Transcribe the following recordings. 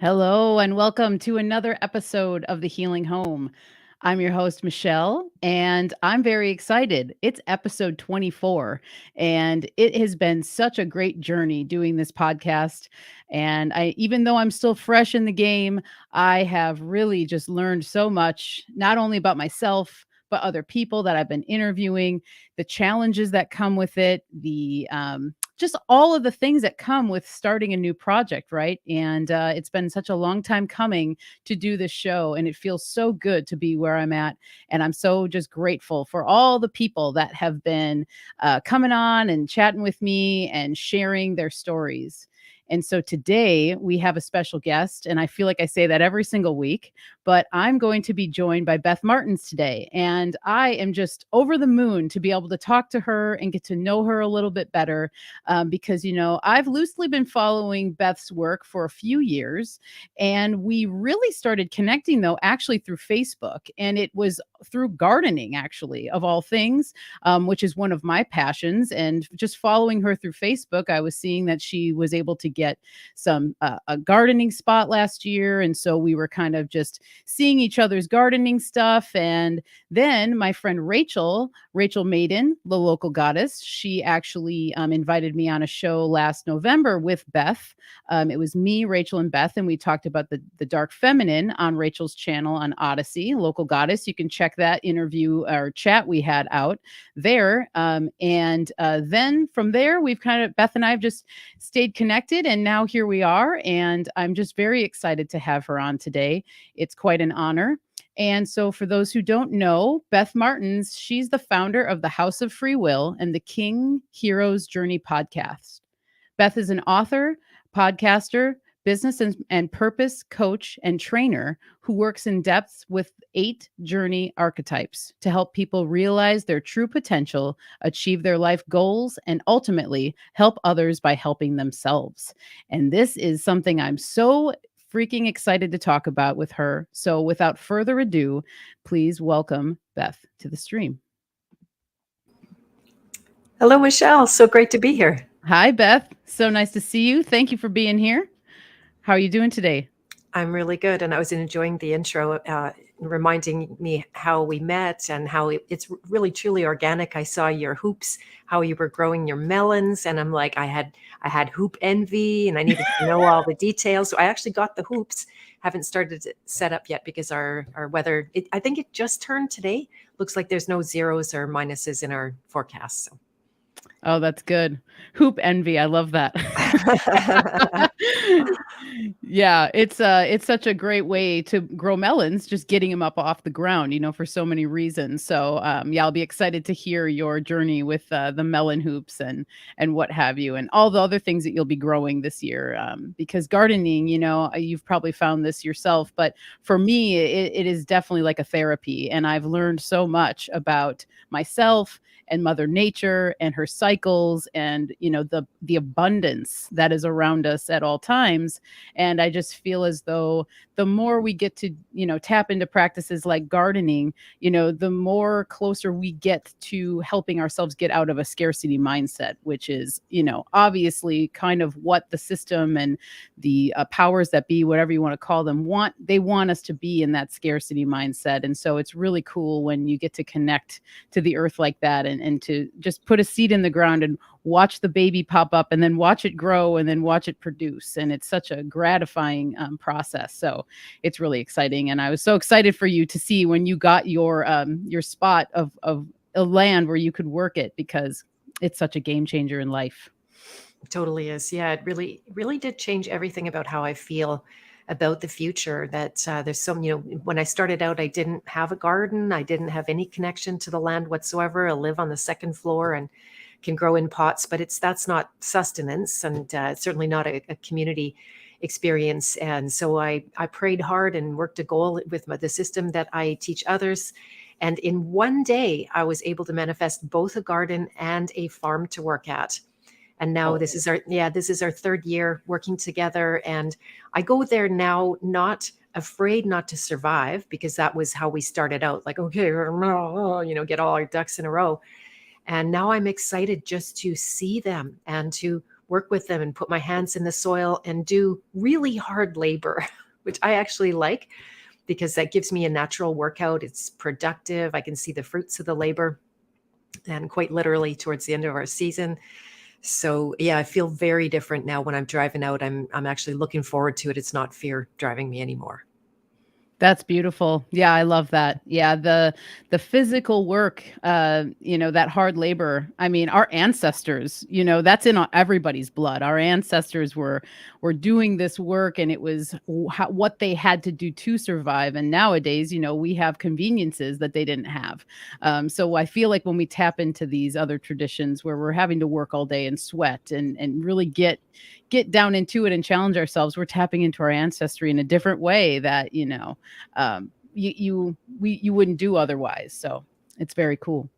Hello, and welcome to another episode of The Healing Home. I'm your host, Michelle, and I'm very excited. It's episode 24, and it has been such a great journey doing this podcast. And even though I'm still fresh in the game, I have really just learned so much, not only about myself, but other people that I've been interviewing, the challenges that come with it, the just all of the things that come with starting a new project, right? And it's been such a long time coming to do this show, and it feels so good to be where I'm at. And I'm so just grateful for all the people that have been coming on and chatting with me and sharing their stories. And so today we have a special guest, and I feel like I say that every single week, but I'm going to be joined by Beth Martens today. And I am just over the moon to be able to talk to her and get to know her a little bit better because, I've loosely been following Beth's work for a few years. And we really started connecting, though, actually through Facebook. And it was through gardening, actually, of all things, which is one of my passions. And just following her through Facebook, I was seeing that she was able to get some a gardening spot last year. And so we were kind of just seeing each other's gardening stuff. And then my friend Rachel Maiden, the local goddess, she actually invited me on a show last November with Beth. It was me, Rachel, and Beth, and we talked about the dark feminine on Rachel's channel on Odyssey, local goddess. You can check that interview or chat we had out there. And then from there, Beth and I have just stayed connected, and now here we are. And I'm just very excited to have her on today. It's quite an honor. And so, for those who don't know, Beth Martens, she's the founder of the House of Free Will and the King Heroes Journey podcast. Beth is an author, podcaster, business and purpose coach, and trainer who works in depth with 8 journey archetypes to help people realize their true potential, achieve their life goals, and ultimately help others by helping themselves. And this is something I'm so freaking excited to talk about with her. So without further ado, please welcome Beth to the stream. Hello, Michelle. So great to be here. Hi, Beth. So nice to see you. Thank you for being here. How are you doing today? I'm really good. And I was enjoying the intro, reminding me how we met and how it's really truly organic. I saw your hoops, how you were growing your melons. And I'm like, I had hoop envy and I needed to know all the details. So I actually got the hoops. Haven't started to set up yet because our weather, I think it just turned today. Looks like there's no zeros or minuses in our forecast. So. Oh, that's good. Hoop envy. I love that. Yeah, it's such a great way to grow melons, just getting them up off the ground, for so many reasons. So, yeah, I'll be excited to hear your journey with the melon hoops and what have you, and all the other things that you'll be growing this year. Because gardening, you've probably found this yourself, but for me, it is definitely like a therapy, and I've learned so much about myself and Mother Nature and her cycles and the abundance that is around us at all times. And I just feel as though the more we get to tap into practices like gardening, the more closer we get to helping ourselves get out of a scarcity mindset, which is obviously kind of what the system and the powers that be, whatever you want to call them, they want us to be in that scarcity mindset. And so it's really cool when you get to connect to the earth like that and to just put a seed in the ground and watch the baby pop up and then watch it grow and then watch it produce. And it's such a gratifying process. So it's really exciting. And I was so excited for you to see when you got your spot of a land where you could work it, because it's such a game changer in life. Totally is. Yeah, it really did change everything about how I feel about the future. That there's some, when I started out, I didn't have a garden. I didn't have any connection to the land whatsoever. I live on the second floor and can grow in pots, but that's not sustenance, and certainly not a community experience. And so I prayed hard and worked a goal with the system that I teach others. And in one day, I was able to manifest both a garden and a farm to work at. And now this is our third year working together. And I go there now, not afraid not to survive, because that was how we started out. Like, okay, get all our ducks in a row. And now I'm excited just to see them and to work with them and put my hands in the soil and do really hard labor, which I actually like because that gives me a natural workout. It's productive. I can see the fruits of the labor, and quite literally towards the end of our season. So yeah, I feel very different now when I'm driving out. I'm actually looking forward to it. It's not fear driving me anymore. That's beautiful. Yeah, I love that. Yeah, the physical work, that hard labor. I mean, our ancestors, that's in everybody's blood. Our ancestors were doing this work, and it was what they had to do to survive. And nowadays, we have conveniences that they didn't have. So I feel like when we tap into these other traditions where we're having to work all day and sweat and really get down into it and challenge ourselves, we're tapping into our ancestry in a different way that you wouldn't do otherwise. So it's very cool.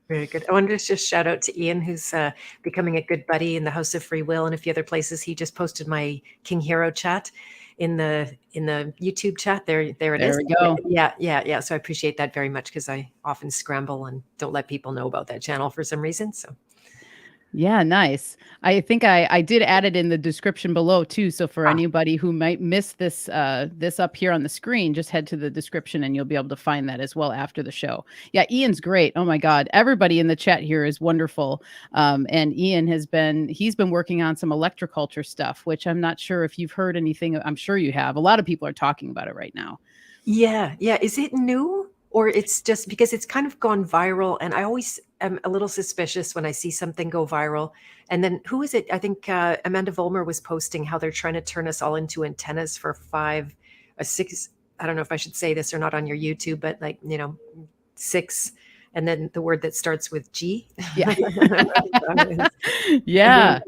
Very good. I wanted to just shout out to Ian, who's becoming a good buddy in the House of Free Will and a few other places. He just posted my King Hero chat in the YouTube chat. There it is. There we go. Yeah. So I appreciate that very much because I often scramble and don't let people know about that channel for some reason. So Yeah, nice. I think I did add it in the description below too. So for anybody who might miss this up here on the screen, just head to the description and you'll be able to find that as well after the show. Yeah, Ian's great. Oh my God. Everybody in the chat here is wonderful. And Ian he's been working on some electroculture stuff, which I'm not sure if you've heard anything. I'm sure you have. A lot of people are talking about it right now. Yeah. Is it new? Or it's just because it's kind of gone viral, and I always am a little suspicious when I see something go viral. And then who is it? I think Amanda Vollmer was posting how they're trying to turn us all into antennas for 5 or 6. I don't know if I should say this or not on your YouTube, but 6, and then the word that starts with G. Yeah. Yeah.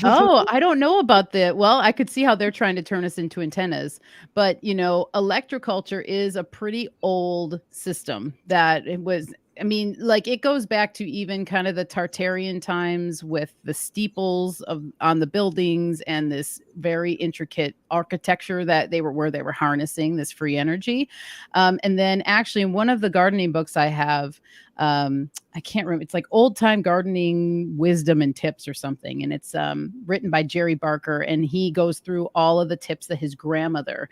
Oh, I don't know about that. Well, I could see how they're trying to turn us into antennas, but electroculture is a pretty old system that it was. I mean, like it goes back to even kind of the Tartarian times with the steeples on the buildings and this very intricate architecture that they were harnessing this free energy. And then actually in one of the gardening books I have, I can't remember. It's like old time gardening wisdom and tips or something. And it's written by Jerry Barker. And he goes through all of the tips that his grandmother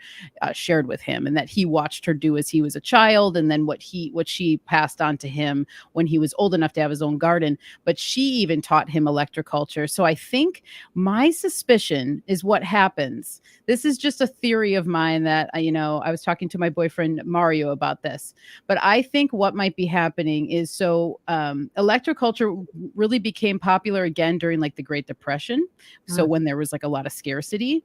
shared with him and that he watched her do as he was a child. And then what she passed on to him when he was old enough to have his own garden. But she even taught him electroculture. So I think my suspicion is what happens. This is just a theory of mine that, I was talking to my boyfriend Mario about this, but I think what might be happening is electroculture really became popular again during like the Great Depression. So when there was like a lot of scarcity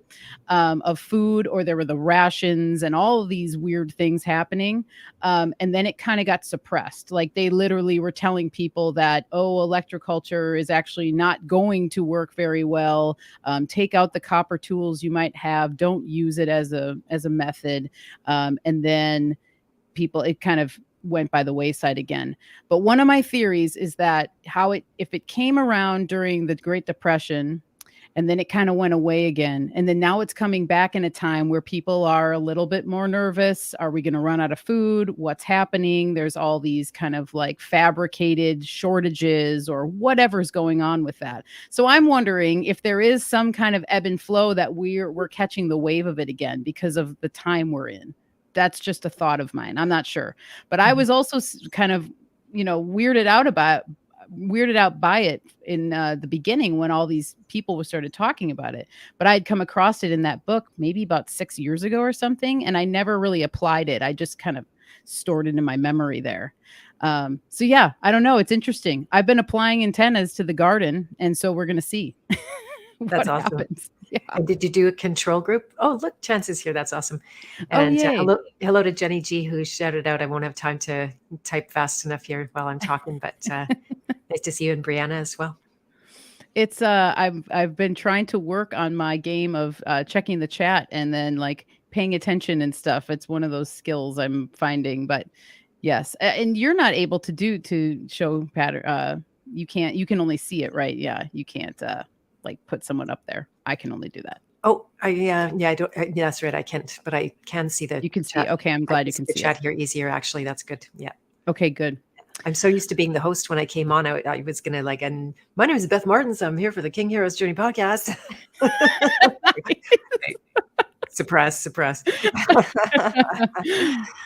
of food, or there were the rations and all of these weird things happening. And then it kind of got suppressed. Like they literally were telling people that, electroculture is actually not going to work very well. Take out the copper tools you might have. Don't use it as a method. And then it kind of went by the wayside again. But one of my theories is that if it came around during the Great Depression and then it kind of went away again, and then now it's coming back in a time where people are a little bit more nervous. Are we going to run out of food? What's happening? There's all these kind of like fabricated shortages or whatever's going on with that. So I'm wondering if there is some kind of ebb and flow that we're catching the wave of it again because of the time we're in. That's just a thought of mine. I'm not sure. But I was also kind of, weirded out by it in the beginning when all these people started talking about it. But I had come across it in that book maybe about 6 years ago or something, and I never really applied it. I just kind of stored it in my memory there. So yeah, I don't know. It's interesting. I've been applying antennas to the garden, and so we're going to see That's what awesome. happens. Yeah. And did you do a control group? Oh, look, Chance is here. That's awesome. And hello to Jenny G, who shouted out. I won't have time to type fast enough here while I'm talking, but nice to see you and Brianna as well. It's I've been trying to work on my game of checking the chat and then like paying attention and stuff. It's one of those skills I'm finding, but yes. And you're not able to show pattern. You can only see it, right? Yeah. You can't like put someone up there. I can only do that. Oh, I don't. That's right. I can't, but I can see the. You can chat. See. Okay, I'm glad you can see the chat here easier. Actually, that's good. Yeah. Okay, good. I'm so used to being the host. When I came on, I was going to and my name is Beth Martens. I'm here for the King Heroes Journey podcast. Suppress.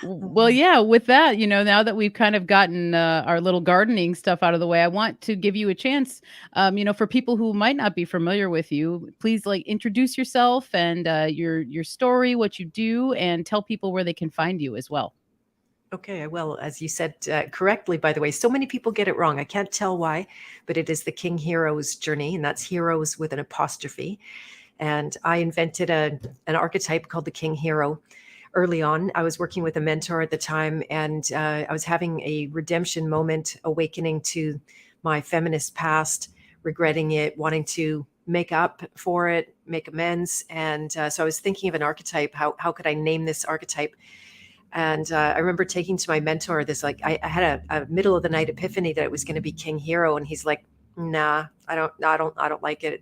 Well, yeah, with that, now that we've kind of gotten our little gardening stuff out of the way, I want to give you a chance, for people who might not be familiar with you, please introduce yourself and your story, what you do, and tell people where they can find you as well. Okay, well, as you said correctly, by the way, so many people get it wrong. I can't tell why, but it is the King Heroes Journey, and that's heroes with an apostrophe. And I invented an archetype called the King Hero early on. I was working with a mentor at the time, and I was having a redemption moment, awakening to my feminist past, regretting it, wanting to make up for it, make amends. And so I was thinking of an archetype. How could I name this archetype? And I remember taking to my mentor this, I had a middle of the night epiphany that it was going to be King Hero. And he's like, nah, I don't like it.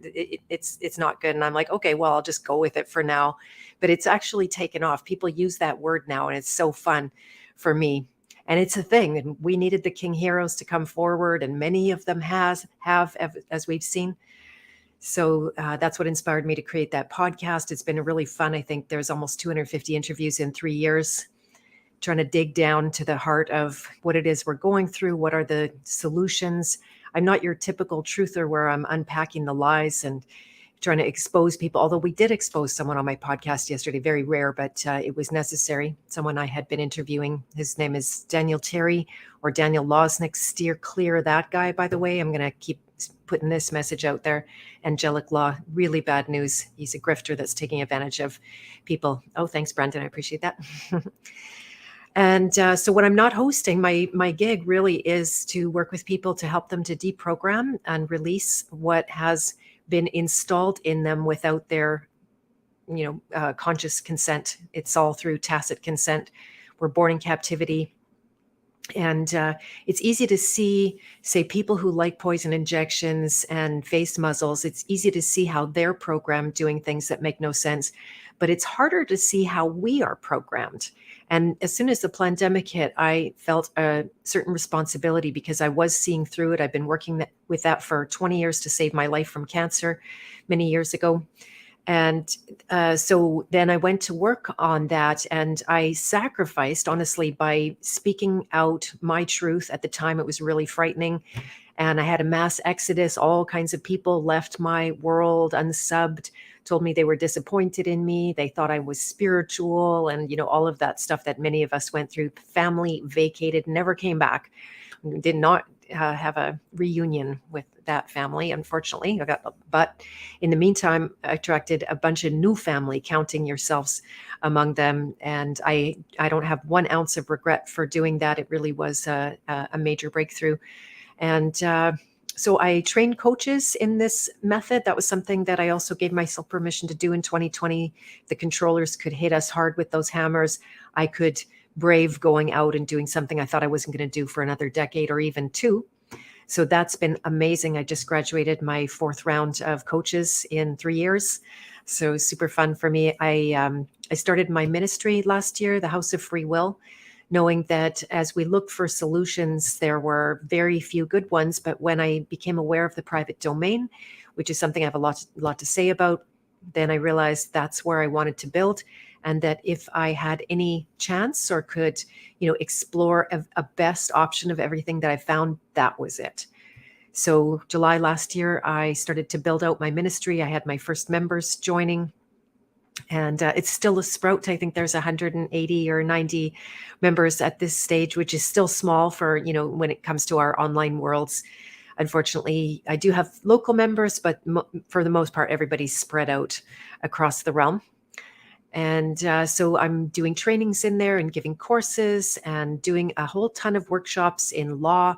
It's not good. And I'm like, okay, well, I'll just go with it for now. But it's actually taken off. People use that word now, and it's so fun for me. And it's a thing. And we needed the King Heroes to come forward, and many of them have, as we've seen. So that's what inspired me to create that podcast. It's been really fun. I think there's almost 250 interviews in 3 years, trying to dig down to the heart of what it is we're going through. What are the solutions? I'm not your typical truther where I'm unpacking the lies and trying to expose people. Although we did expose someone on my podcast yesterday, very rare, but it was necessary. Someone I had been interviewing. His name is Daniel Terry or Daniel Losnick. Steer clear of that guy, by the way. I'm going to keep putting this message out there. Angelic Law, really bad news. He's a grifter that's taking advantage of people. Oh, thanks, Brendan. I appreciate that. And so when I'm not hosting, my gig really is to work with people to help them to deprogram and release what has been installed in them without their, conscious consent. It's all through tacit consent. We're born in captivity. And it's easy to see, say, people who like poison injections and face muzzles, it's easy to see how they're programmed doing things that make no sense. But it's harder to see how we are programmed. And as soon as the pandemic hit, I felt a certain responsibility because I was seeing through it. I've been working with that for 20 years to save my life from cancer many years ago. And so then I went to work on that, and I sacrificed, honestly, by speaking out my truth. At the time, it was really frightening. And I had a mass exodus. All kinds of people left my world unsubbed, told me they were disappointed in me. They thought I was spiritual, and, all of that stuff that many of us went through. Family vacated, never came back. Did not have a reunion with that family, unfortunately. But in the meantime, I attracted a bunch of new family, counting yourselves among them. And I don't have 1 ounce of regret for doing that. It really was a major breakthrough. And so I trained coaches in this method. That was something that I also gave myself permission to do in 2020. The controllers could hit us hard with those hammers. I could brave going out and doing something I thought I wasn't going to do for another decade or even 2. So that's been amazing. I just graduated my 4th round of coaches in 3 years. So super fun for me. I started my ministry last year, the House of Free Will, knowing that as we looked for solutions, there were very few good ones. But when I became aware of the private domain, which is something I have a lot to say about, then I realized that's where I wanted to build. And that if I had any chance or could, explore a best option of everything that I found, that was it. So July last year, I started to build out my ministry. I had my first members joining, and it's still a sprout. I think there's 180 or 90 members at this stage, which is still small for, when it comes to our online worlds. Unfortunately, I do have local members, but for the most part, everybody's spread out across the realm. And so I'm doing trainings in there and giving courses and doing a whole ton of workshops in law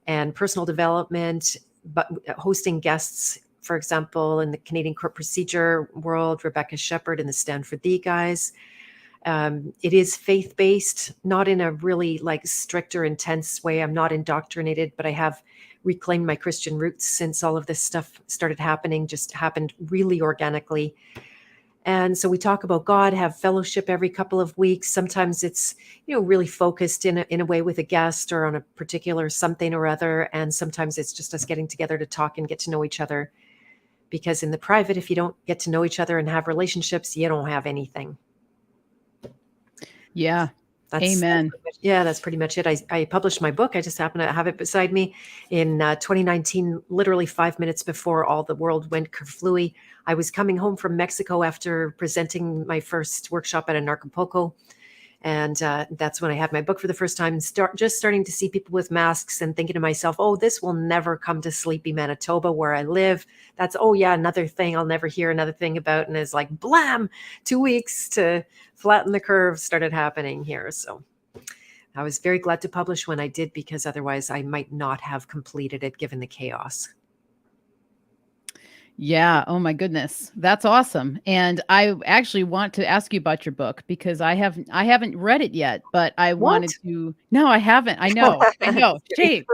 and personal development, but hosting guests, for example, in the Canadian court procedure world, Rebecca Shepherd and the Stand for Thee guys. It is faith-based, not in a really strict or intense way. I'm not indoctrinated, but I have reclaimed my Christian roots since all of this stuff started happening, just happened really organically. And so we talk about God, have fellowship every couple of weeks. Sometimes it's, really focused in a way with a guest or on a particular something or other. And sometimes it's just us getting together to talk and get to know each other. Because in the private, if you don't get to know each other and have relationships, you don't have anything. Yeah. That's Amen. that's pretty much it. I published my book. I just happen to have it beside me in 2019, literally 5 minutes before all the world went kerflooey. I was coming home from Mexico after presenting my first workshop at an Acapulco. And that's when I had my book for the first time, just starting to see people with masks and thinking to myself, oh, this will never come to sleepy Manitoba where I live. That's, oh yeah, another thing I'll never hear another thing about. And it's like, blam, 2 weeks to flatten the curve started happening here. So I was very glad to publish when I did, because otherwise I might not have completed it given the chaos. Yeah. Oh my goodness. That's awesome. And I actually want to ask you about your book because I haven't read it yet, but I What? wanted to. No, I haven't. I know. I know. Shame.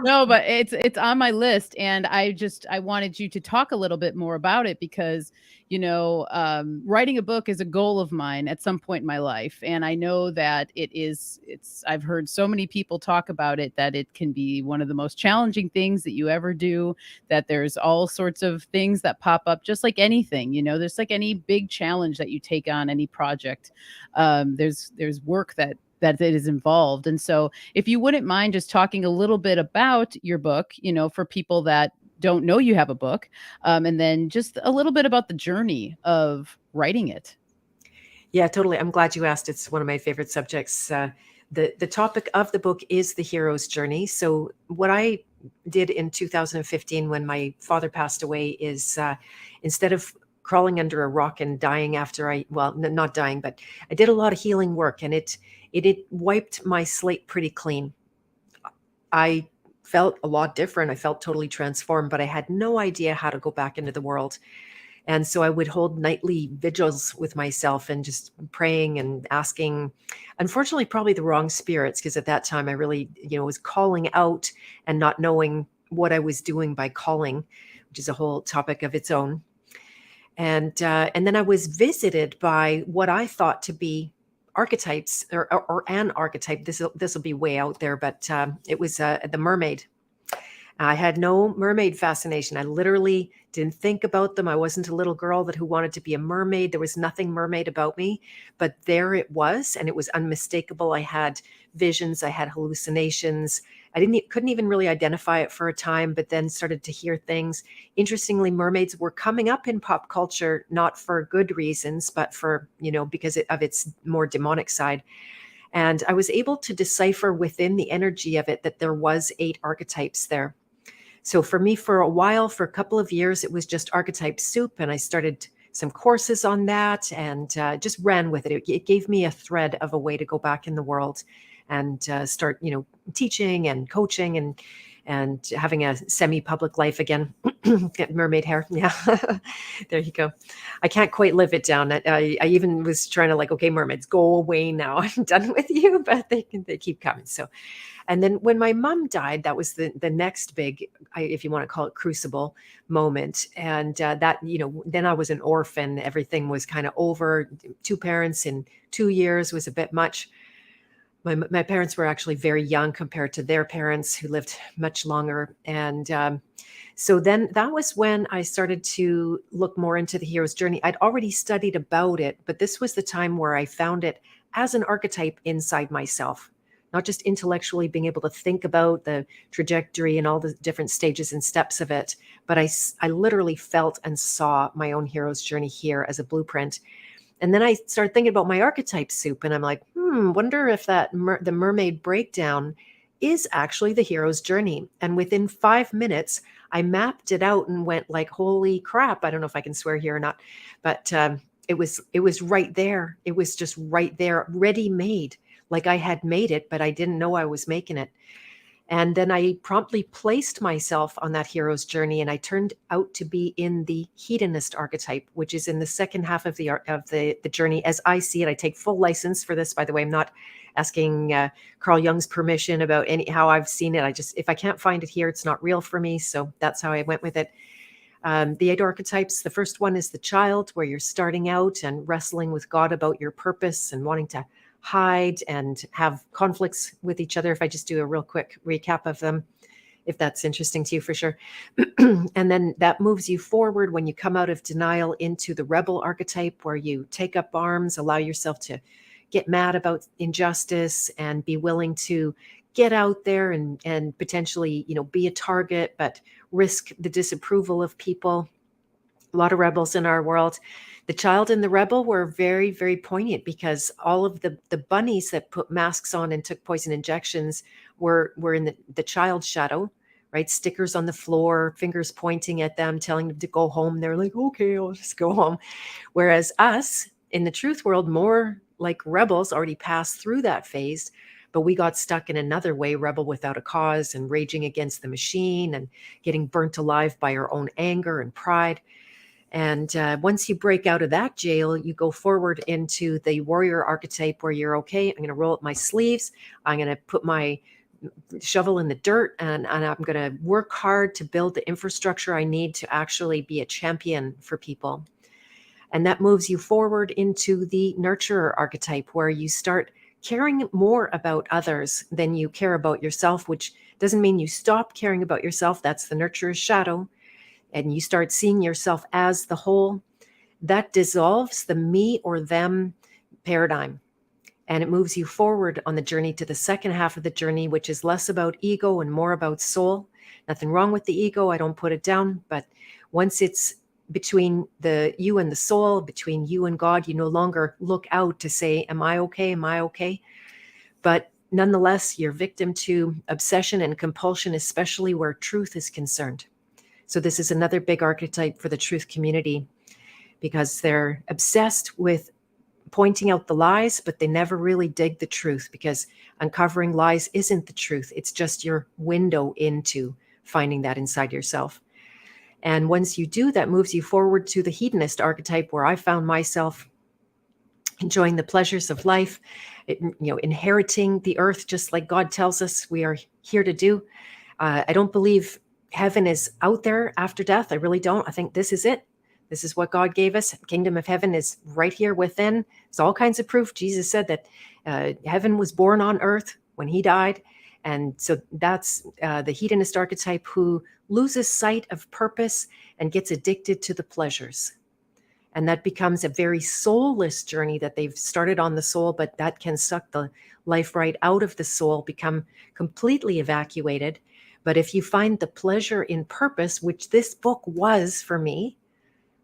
No, but it's on my list, and I wanted you to talk a little bit more about it because writing a book is a goal of mine at some point in my life, and I know that it's I've heard so many people talk about it that it can be one of the most challenging things that you ever do, that there's all sorts of things that pop up just like anything, there's like any big challenge that you take on, any project. There's work that it is involved. And so if you wouldn't mind just talking a little bit about your book, for people that don't know you have a book, and then just a little bit about the journey of writing it. Yeah, totally. I'm glad you asked. It's one of my favorite subjects. The topic of the book is the hero's journey. So what I did in 2015 when my father passed away is instead of crawling under a rock and dying after not dying, but I did a lot of healing work, and it wiped my slate pretty clean. I felt a lot different. I felt totally transformed, but I had no idea how to go back into the world. And so I would hold nightly vigils with myself and just praying and asking, unfortunately, probably the wrong spirits, because at that time I really, was calling out and not knowing what I was doing by calling, which is a whole topic of its own. And then I was visited by what I thought to be archetypes, or an archetype. This will be way out there, but it was the mermaid. I had no mermaid fascination. I literally didn't think about them. I wasn't a little girl who wanted to be a mermaid. There was nothing mermaid about me, but there it was, and it was unmistakable. I had visions, I had hallucinations. Couldn't even really identify it for a time, but then started to hear things. Interestingly, mermaids were coming up in pop culture, not for good reasons, but for, because of its more demonic side. And I was able to decipher within the energy of it that there was 8 archetypes there. So for me, for a while, for a couple of years, it was just archetype soup. And I started some courses on that and just ran with it. It gave me a thread of a way to go back in the world and start, teaching and coaching and having a semi-public life again. Get mermaid hair. Yeah, there you go. I can't quite live it down. I even was trying to okay, mermaids, go away now. I'm done with you, but they keep coming. So, and then when my mom died, that was the next big, if you want to call it, crucible moment. And that, then I was an orphan. Everything was kind of over. 2 parents in 2 years was a bit much. My parents were actually very young compared to their parents, who lived much longer. And so then that was when I started to look more into the hero's journey. I'd already studied about it, but this was the time where I found it as an archetype inside myself, not just intellectually being able to think about the trajectory and all the different stages and steps of it, but I literally felt and saw my own hero's journey here as a blueprint. And then I started thinking about my archetype soup, and I'm like, wonder if that the mermaid breakdown is actually the hero's journey. And within 5 minutes, I mapped it out and went like, holy crap. I don't know if I can swear here or not, but it was right there. It was just right there, ready made, like I had made it, but I didn't know I was making it. And then I promptly placed myself on that hero's journey, and I turned out to be in the hedonist archetype, which is in the second half of the journey as I see it. I take full license for this, by the way. I'm not asking Carl Jung's permission about how I've seen it. If I can't find it here, it's not real for me. So that's how I went with it. The 8 archetypes, the first one is the child, where you're starting out and wrestling with God about your purpose and wanting to hide and have conflicts with each other. If I just do a real quick recap of them, if that's interesting to you, for sure. And then that moves you forward when you come out of denial into the rebel archetype, where you take up arms, allow yourself to get mad about injustice and be willing to get out there and potentially, be a target, but risk the disapproval of people. A lot of rebels in our world. The child and the rebel were very, very poignant, because all of the bunnies that put masks on and took poison injections were in the child's shadow, right? Stickers on the floor, fingers pointing at them, telling them to go home. They're like, okay, I'll just go home. Whereas us in the truth world, more like rebels, already passed through that phase, but we got stuck in another way, rebel without a cause and raging against the machine and getting burnt alive by our own anger and pride. And once you break out of that jail, you go forward into the warrior archetype, where you're okay. I'm going to roll up my sleeves. I'm going to put my shovel in the dirt, and I'm going to work hard to build the infrastructure I need to actually be a champion for people. And that moves you forward into the nurturer archetype, where you start caring more about others than you care about yourself, which doesn't mean you stop caring about yourself. That's the nurturer's shadow. And you start seeing yourself as the whole. That dissolves the me or them paradigm. And it moves you forward on the journey to the second half of the journey, which is less about ego and more about soul. Nothing wrong with the ego. I don't put it down. But once it's between you and the soul, between you and God, you no longer look out to say, am I okay? Am I okay? But nonetheless, you're victim to obsession and compulsion, especially where truth is concerned. So this is another big archetype for the truth community, because they're obsessed with pointing out the lies, but they never really dig the truth, because uncovering lies isn't the truth. It's just your window into finding that inside yourself. And once you do, that moves you forward to the hedonist archetype, where I found myself enjoying the pleasures of life, inheriting the earth, just like God tells us we are here to do. I don't believe heaven is out there after death. I really don't. I think this is it. This is what God gave us. Kingdom of heaven is right here within. There's all kinds of proof. Jesus said that heaven was born on earth when he died. And so that's the hedonist archetype, who loses sight of purpose and gets addicted to the pleasures. And that becomes a very soulless journey that they've started on the soul, but that can suck the life right out of the soul, become completely evacuated. But if you find the pleasure in purpose, which this book was for me,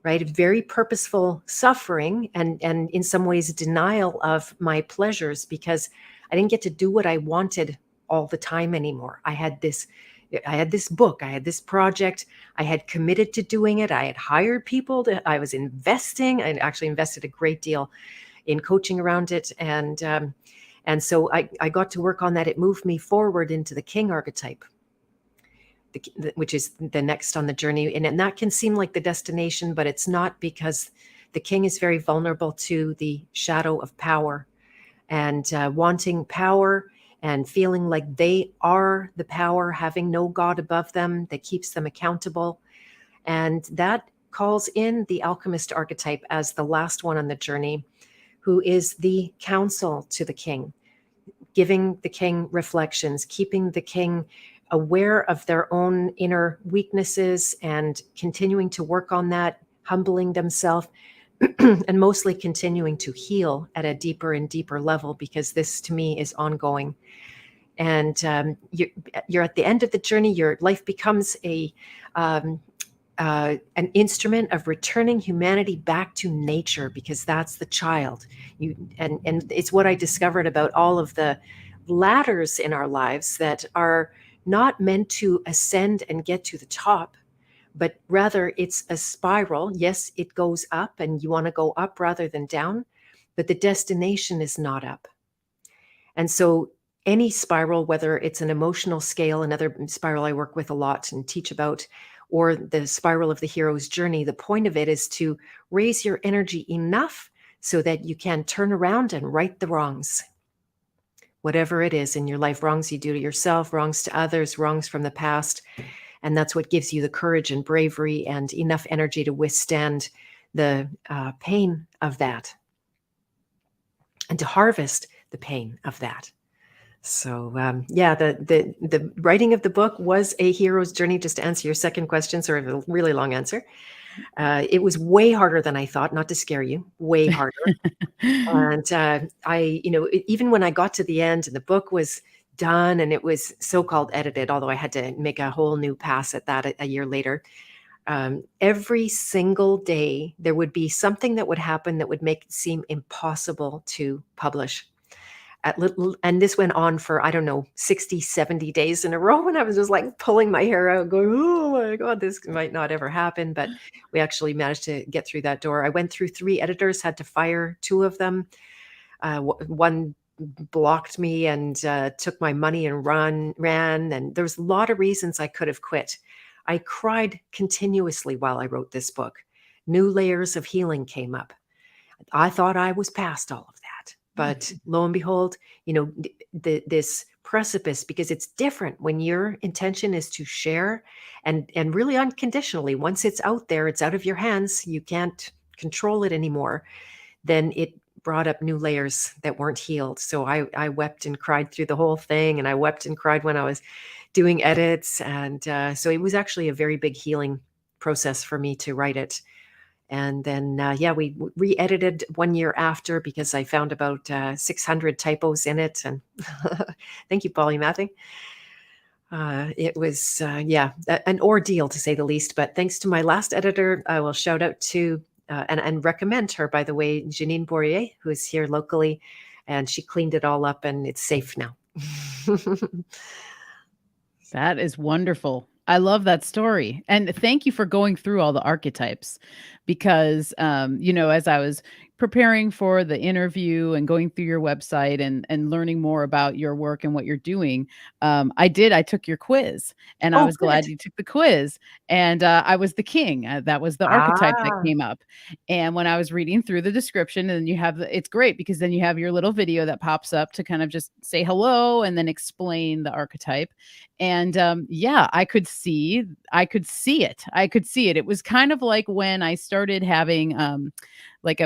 right? Very purposeful suffering and in some ways denial of my pleasures, because I didn't get to do what I wanted all the time anymore. I had this book, I had this project, I had committed to doing it. I had hired people I was investing. I actually invested a great deal in coaching around it. And so I got to work on that. It moved me forward into the king archetype, which is the next on the journey. And that can seem like the destination, but it's not, because the king is very vulnerable to the shadow of power and wanting power and feeling like they are the power, having no God above them that keeps them accountable. And that calls in the alchemist archetype as the last one on the journey, who is the counsel to the king, giving the king reflections, keeping the king aware of their own inner weaknesses and continuing to work on that, humbling themselves, and mostly continuing to heal at a deeper and deeper level, because this to me is ongoing. And you're at the end of the journey. Your life becomes an instrument of returning humanity back to nature, because that's the child. And it's what I discovered about all of the ladders in our lives that are not meant to ascend and get to the top, but rather it's a spiral. Yes, it goes up, and you want to go up rather than down, but the destination is not up. And so any spiral, whether it's an emotional scale, another spiral I work with a lot and teach about, or the spiral of the hero's journey, the point of it is to raise your energy enough so that you can turn around and right the wrongs. Whatever it is in your life, wrongs you do to yourself, wrongs to others, wrongs from the past. And that's what gives you the courage and bravery and enough energy to withstand the pain of that and to harvest the pain of that. So the writing of the book was a hero's journey. Just to answer your second question, sort of a really long answer. It was way harder than I thought, not to scare you, way harder. And even when I got to the end and the book was done and it was so-called edited, although I had to make a whole new pass at that a year later, every single day there would be something that would happen that would make it seem impossible to publish. And this went on for, I don't know, 60, 70 days in a row. And I was just like pulling my hair out going, oh my God, this might not ever happen. But we actually managed to get through that door. I went through 3 editors, had to fire 2 of them. One blocked me and took my money and ran. And there was a lot of reasons I could have quit. I cried continuously while I wrote this book. New layers of healing came up. I thought I was past all of that. But lo and behold, this precipice, because it's different when your intention is to share and really unconditionally. Once it's out there, it's out of your hands. You can't control it anymore. Then it brought up new layers that weren't healed. So I wept and cried through the whole thing. And I wept and cried when I was doing edits. And so it was actually a very big healing process for me to write it. And then, we re-edited 1 year after because I found about 600 typos in it. And thank you, polymathing. It was, an ordeal to say the least. But thanks to my last editor, I will shout out to and recommend her, by the way, Janine Bourrier, who is here locally. And she cleaned it all up and it's safe now. That is wonderful. I love that story. And thank you for going through all the archetypes because, as I was preparing for the interview and going through your website and learning more about your work and what you're doing, I took your quiz and I was glad you took the quiz and I was the king. That was the archetype that came up. And when I was reading through the description and it's great because then you have your little video that pops up to kind of just say hello and then explain the archetype. And I could see it. I could see it. It was kind of like when I started having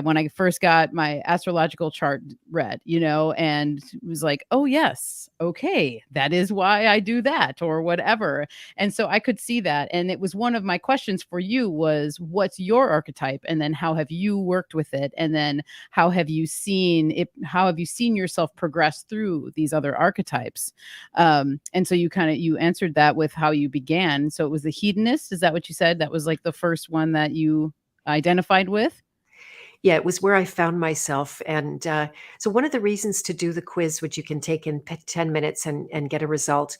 when I first got my astrological chart read, and it was like, oh yes, okay, that is why I do that or whatever. And so I could see that. And it was one of my questions for you was, what's your archetype? And then how have you worked with it? And then how have you seen it? How have you seen yourself progress through these other archetypes? And so you answered that with how you began. So it was the hedonist. Is that what you said? That was like the first one that you identified with? Yeah, it was where I found myself. And so one of the reasons to do the quiz, which you can take in 10 minutes and get a result,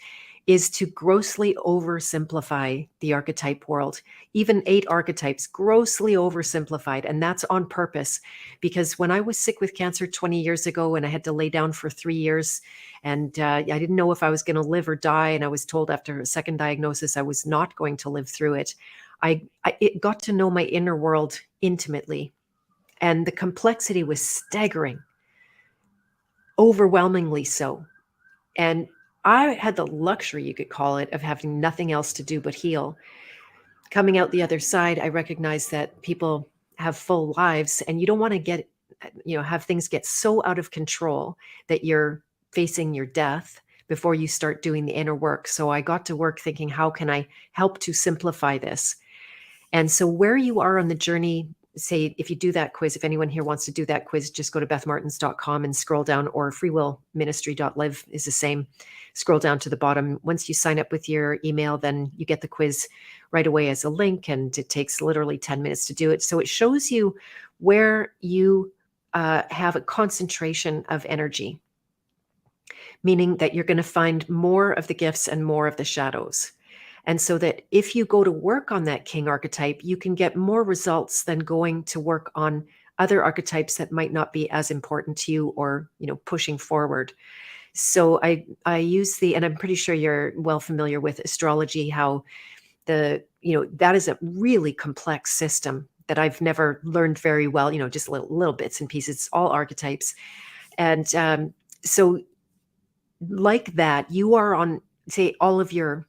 is to grossly oversimplify the archetype world. Even 8 archetypes, grossly oversimplified. And that's on purpose. Because when I was sick with cancer 20 years ago and I had to lay down for 3 years and I didn't know if I was going to live or die. And I was told after a second diagnosis, I was not going to live through it. It got to know my inner world intimately. And the complexity was staggering, overwhelmingly so. And I had the luxury, you could call it, of having nothing else to do but heal. Coming out the other side, I recognized that people have full lives and you don't want to have things get so out of control that you're facing your death before you start doing the inner work. So I got to work thinking, how can I help to simplify this? And so where you are on the journey, say, if you do that quiz, if anyone here wants to do that quiz, just go to bethmartens.com and scroll down, or freewillministry.live is the same. Scroll down to the bottom. Once you sign up with your email, then you get the quiz right away as a link, and it takes literally 10 minutes to do it. So it shows you where you have a concentration of energy, meaning that you're going to find more of the gifts and more of the shadows. And so that if you go to work on that king archetype, you can get more results than going to work on other archetypes that might not be as important to you or, pushing forward. So I use and I'm pretty sure you're well familiar with astrology, how that is a really complex system that I've never learned very well, just little bits and pieces, it's all archetypes. And so like that, you are on, say, all of your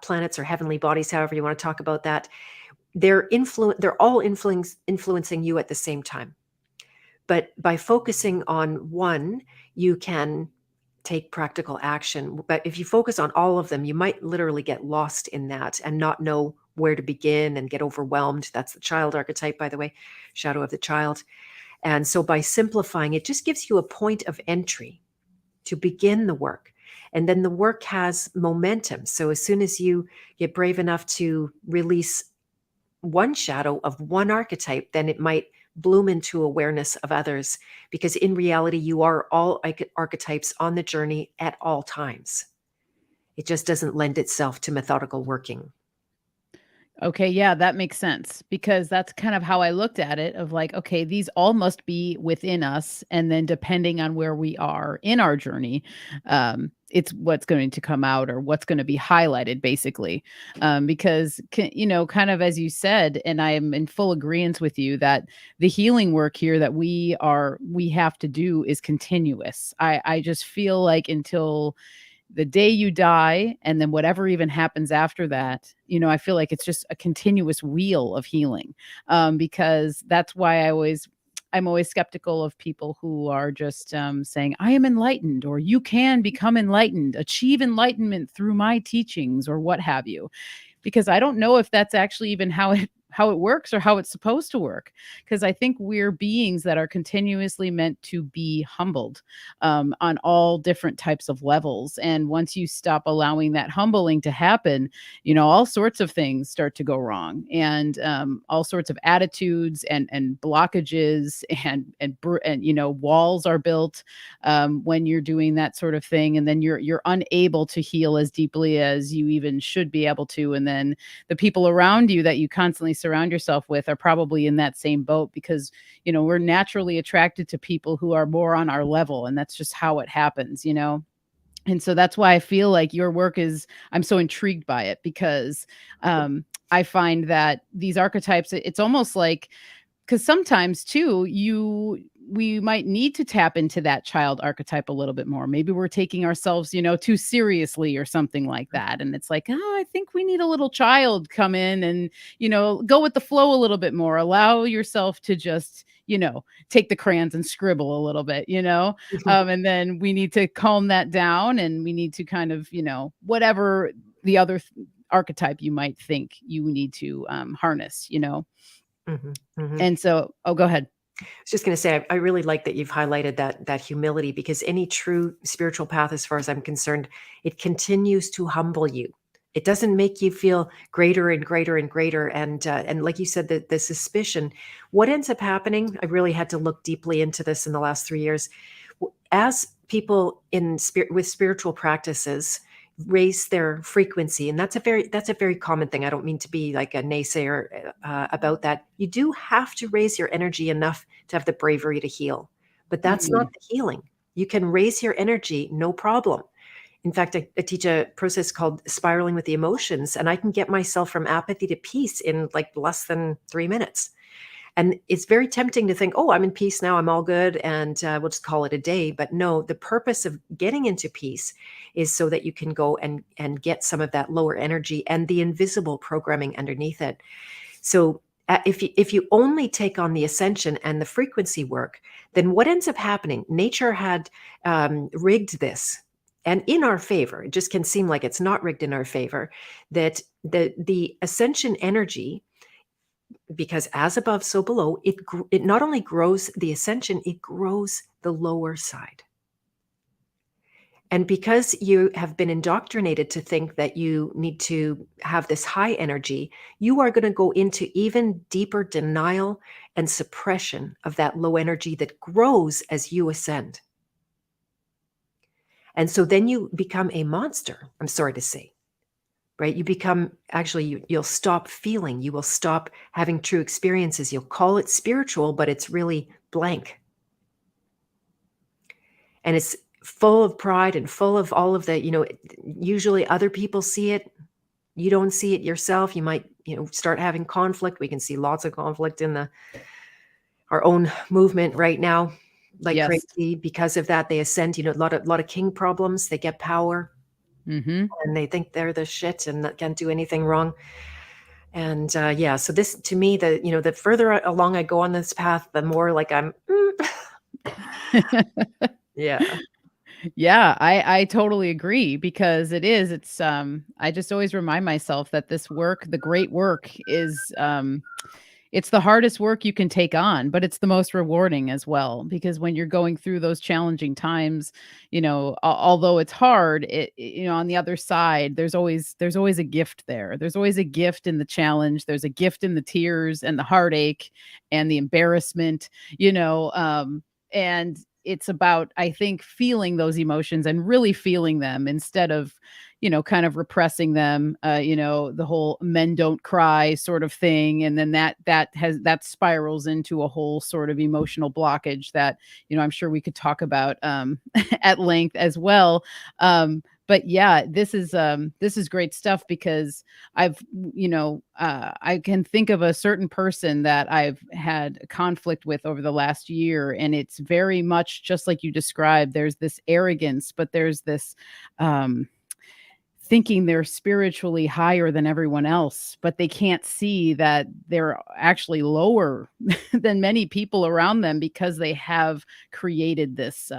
planets or heavenly bodies, however you want to talk about that, they're all influencing you at the same time. But by focusing on one, you can take practical action. But if you focus on all of them, you might literally get lost in that and not know where to begin and get overwhelmed. That's the child archetype, by the way, shadow of the child. And so by simplifying, it just gives you a point of entry to begin the work. And then the work has momentum. So as soon as you get brave enough to release one shadow of one archetype, then it might bloom into awareness of others, because in reality, you are all archetypes on the journey at all times. It just doesn't lend itself to methodical working. Okay, yeah, that makes sense because that's kind of how I looked at it of like, okay, these all must be within us. And then depending on where we are in our journey, it's what's going to come out or what's going to be highlighted basically. Because, kind of as you said, and I am in full agreement with you that the healing work here that we have to do is continuous. I just feel like until the day you die and then whatever even happens after that, I feel like it's just a continuous wheel of healing. Because that's why I'm always skeptical of people who are just saying, I am enlightened, or you can become enlightened, achieve enlightenment through my teachings, or what have you. Because I don't know if that's actually even how it works or how it's supposed to work. Because I think we're beings that are continuously meant to be humbled on all different types of levels. And once you stop allowing that humbling to happen, all sorts of things start to go wrong, and all sorts of attitudes and blockages and walls are built when you're doing that sort of thing, and then you're unable to heal as deeply as you even should be able to, and then the people around you that you constantly surround yourself with are probably in that same boat because we're naturally attracted to people who are more on our level, and that's just how it happens. And so that's why I feel like your work I'm so intrigued by it because I find that these archetypes, it's almost like, because sometimes too, we might need to tap into that child archetype a little bit more. Maybe we're taking ourselves, too seriously or something like that. And it's like, oh, I think we need a little child come in and, go with the flow a little bit more. Allow yourself to just, take the crayons and scribble a little bit. And then we need to calm that down, and we need to kind of, whatever the other archetype you might think you need to harness. Mm-hmm, mm-hmm. And so, go ahead. I was just going to say, I really like that you've highlighted that humility, because any true spiritual path, as far as I'm concerned, it continues to humble you. It doesn't make you feel greater and greater and greater. And like you said, the suspicion, what ends up happening, I really had to look deeply into this in the last 3 years. As people with spiritual practices raise their frequency, and that's a very common thing. I don't mean to be like a naysayer about that. You do have to raise your energy enough to have the bravery to heal, but that's not the healing. You can raise your energy, no problem. In fact, I teach a process called spiraling with the emotions, and I can get myself from apathy to peace in like less than 3 minutes. And it's very tempting to think, oh, I'm in peace now, I'm all good, and we'll just call it a day. But no, the purpose of getting into peace is so that you can go and get some of that lower energy and the invisible programming underneath it. So if you only take on the ascension and the frequency work, then what ends up happening, nature had rigged this. And in our favor, it just can seem like it's not rigged in our favor, that the ascension energy, because as above, so below, it not only grows the ascension, it grows the lower side. And because you have been indoctrinated to think that you need to have this high energy, you are going to go into even deeper denial and suppression of that low energy that grows as you ascend. And so then you become a monster, I'm sorry to say. Right? You become, actually, you'll stop feeling, you will stop having true experiences. You'll call it spiritual, but it's really blank. And it's full of pride and full of all of the, usually other people see it. You don't see it yourself. You might, start having conflict. We can see lots of conflict in our own movement right now, like Yes. crazy. Because of that, they ascend, a lot of king problems. They get power. Mm-hmm. and they think they're the shit and can't do anything wrong. And so this to me, the further along I go on this path, the more like I'm, yeah. Yeah, I totally agree because it's I just always remind myself that this work, the great work is it's the hardest work you can take on, but it's the most rewarding as well because when you're going through those challenging times, although it's hard, on the other side, there's always a gift there. There's always a gift in the challenge. There's a gift in the tears and the heartache and the embarrassment, and it's about, I think, feeling those emotions and really feeling them instead of kind of repressing them, the whole men don't cry sort of thing. And then that spirals into a whole sort of emotional blockage that, I'm sure we could talk about at length as well. But yeah, this is great stuff because I can think of a certain person that I've had conflict with over the last year, and it's very much just like you described. There's this arrogance, but there's this thinking they're spiritually higher than everyone else, but they can't see that they're actually lower than many people around them because they have created this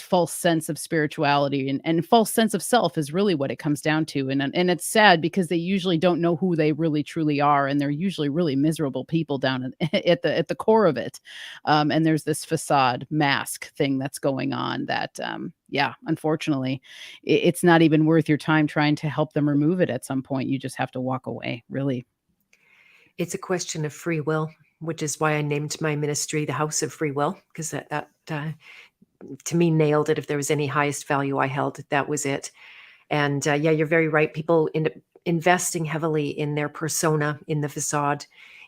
false sense of spirituality, and false sense of self is really what it comes down to. And it's sad because they usually don't know who they really truly are, and they're usually really miserable people down at the core of it. And there's this facade mask thing that's going on that, yeah, unfortunately, it's not even worth your time trying to help them remove it. At some point, you just have to walk away, really. It's a question of free will, which is why I named my ministry the House of Free Will, because that to me nailed it. If there was any highest value I held, that was it. And you're very right. People end up investing heavily in their persona, in the facade,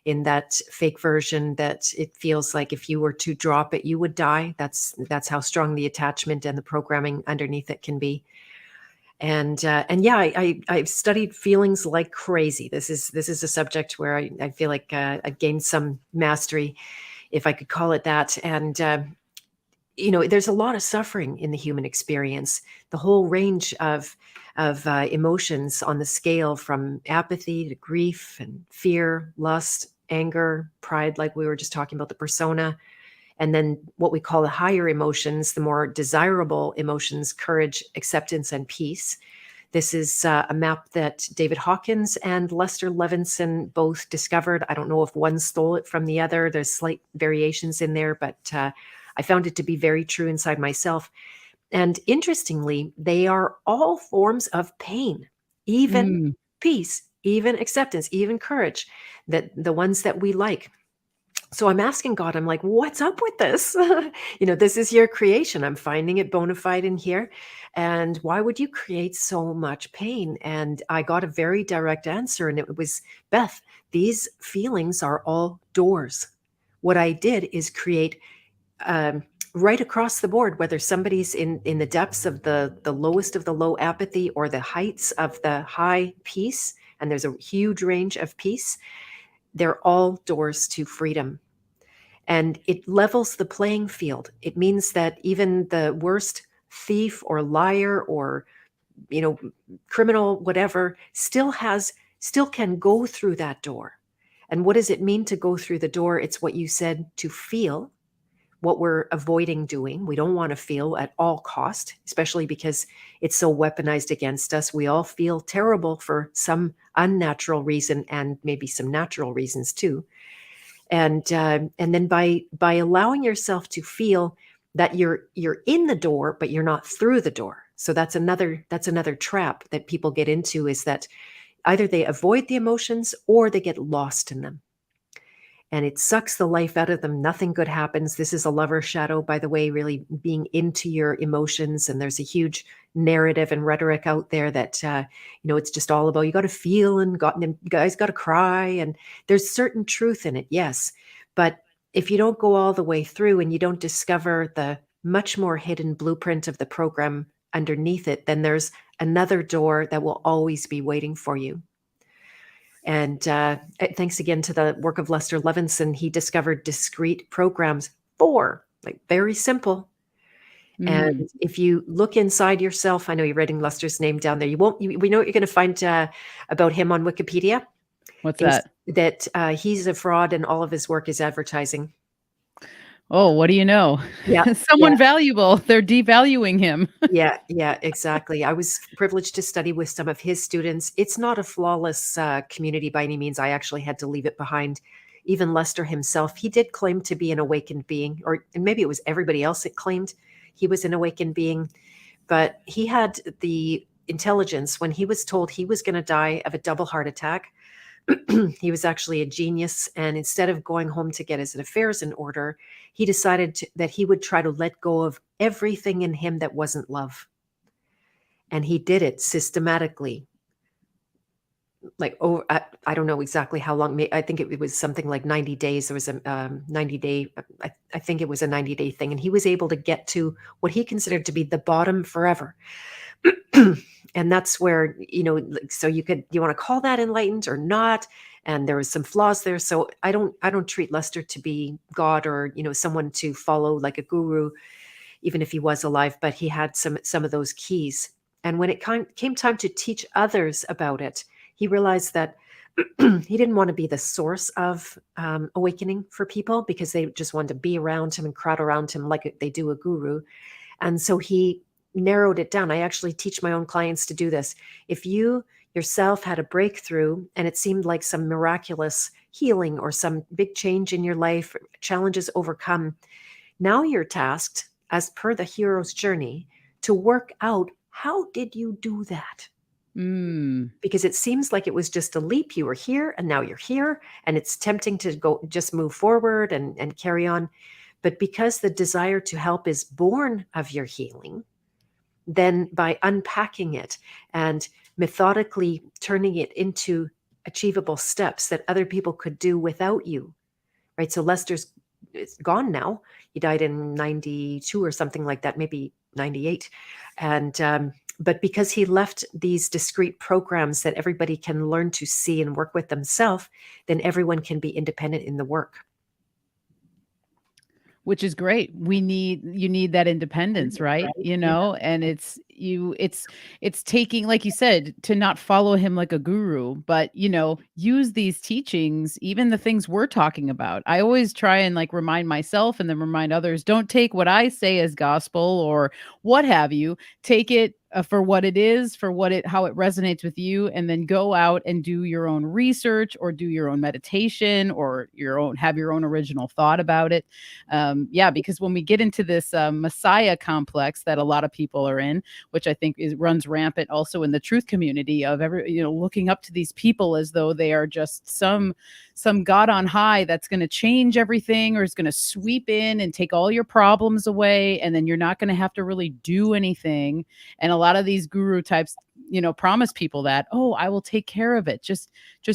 in that fake version that it feels like if you were to drop it, you would die. That's how strong the attachment and the programming underneath it can be. And yeah, I've studied feelings like crazy. This is a subject where I feel like I've gained some mastery, if I could call it that. And there's a lot of suffering in the human experience. The whole range of emotions on the scale, from apathy to grief and fear, lust, anger, pride, like we were just talking about, the persona, and then what we call the higher emotions, the more desirable emotions: courage, acceptance, and peace. This is a map that David Hawkins and Lester Levinson both discovered. I don't know if one stole it from the other. There's slight variations in there, but I found it to be very true inside myself. And interestingly, they are all forms of pain, even Mm. peace, even acceptance, even courage, that the ones that we like. So I'm asking God, I'm like, what's up with this? This is your creation. I'm finding it bona fide in here. And why would you create so much pain? And I got a very direct answer. And it was, Beth, these feelings are all doors. What I did is create right across the board, whether somebody's in the depths of the lowest of the low apathy or the heights of the high peace, and there's a huge range of peace, they're all doors to freedom. And it levels the playing field. It means that even the worst thief or liar or, criminal, whatever, still can go through that door. And what does it mean to go through the door? It's what you said, to feel what we're avoiding doing. We don't want to feel at all cost, especially because it's so weaponized against us. We all feel terrible for some unnatural reason, and maybe some natural reasons too. And then by allowing yourself to feel that you're in the door, but you're not through the door. So that's another trap that people get into, is that either they avoid the emotions or they get lost in them. And it sucks the life out of them. Nothing good happens. This is a lover shadow, by the way, really being into your emotions. And there's a huge narrative and rhetoric out there that, it's just all about, you got to feel, and you guys got to cry. And there's certain truth in it, yes. But if you don't go all the way through and you don't discover the much more hidden blueprint of the program underneath it, then there's another door that will always be waiting for you. And thanks again to the work of Lester Levinson, he discovered discrete programs, 4, like very simple. And Mm. if you look inside yourself, I know you're writing Lester's name down there. We know what you're going to find about him on Wikipedia What's is that? that he's a fraud and all of his work is advertising. Oh, what do you know? Yeah, yeah, Someone valuable. They're devaluing him. yeah, exactly. I was privileged to study with some of his students. It's not a flawless community by any means. I actually had to leave it behind. Even Lester himself, he did claim to be an awakened being, or and maybe it was everybody else that claimed he was an awakened being. But he had the intelligence when he was told he was going to die of a double heart attack. He was actually a genius. And instead of going home to get his affairs in order, he decided that he would try to let go of everything in him that wasn't love. And he did it systematically. Like, oh, I don't know exactly how long. I think it was something like 90 days. There was a 90-day, I think it was a 90-day thing. And he was able to get to what he considered to be the bottom forever. And that's where, so you want to call that enlightened or not? And there was some flaws there. So I don't treat Lester to be God or, someone to follow like a guru, even if he was alive, but he had some of those keys. And when it came time to teach others about it, he realized that he didn't want to be the source of awakening for people because they just wanted to be around him and crowd around him like they do a guru. And so he narrowed it down. I actually teach my own clients to do this. If you yourself had a breakthrough and it seemed like some miraculous healing or some big change in your life, challenges overcome, now you're tasked, as per the hero's journey, to work out how did you do that? Mm. Because it seems like it was just a leap. You were here and now you're here, and it's tempting to go just move forward and carry on. But because the desire to help is born of your healing, then by unpacking it and methodically turning it into achievable steps that other people could do without you, right? So Lester's is gone now. He died in 92 or something like that, maybe 98. And, but because he left these discrete programs that everybody can learn to see and work with themselves, then everyone can be independent in the work. Which is great. You need that independence, right? Right? Yeah. And it's taking, like you said, to not follow him like a guru, but use these teachings, even the things we're talking about. I always try and like remind myself and then remind others, don't take what I say as gospel or what have you. Take it for what it is, for how it resonates with you, and then go out and do your own research or do your own meditation or have your own original thought about it. Yeah, because when we get into this Messiah complex that a lot of people are in, which I think runs rampant also in the truth community of looking up to these people as though they are just some God on high that's going to change everything or is going to sweep in and take all your problems away, and then you're not going to have to really do anything. And a lot of these guru types promise people that, oh, I will take care of it, just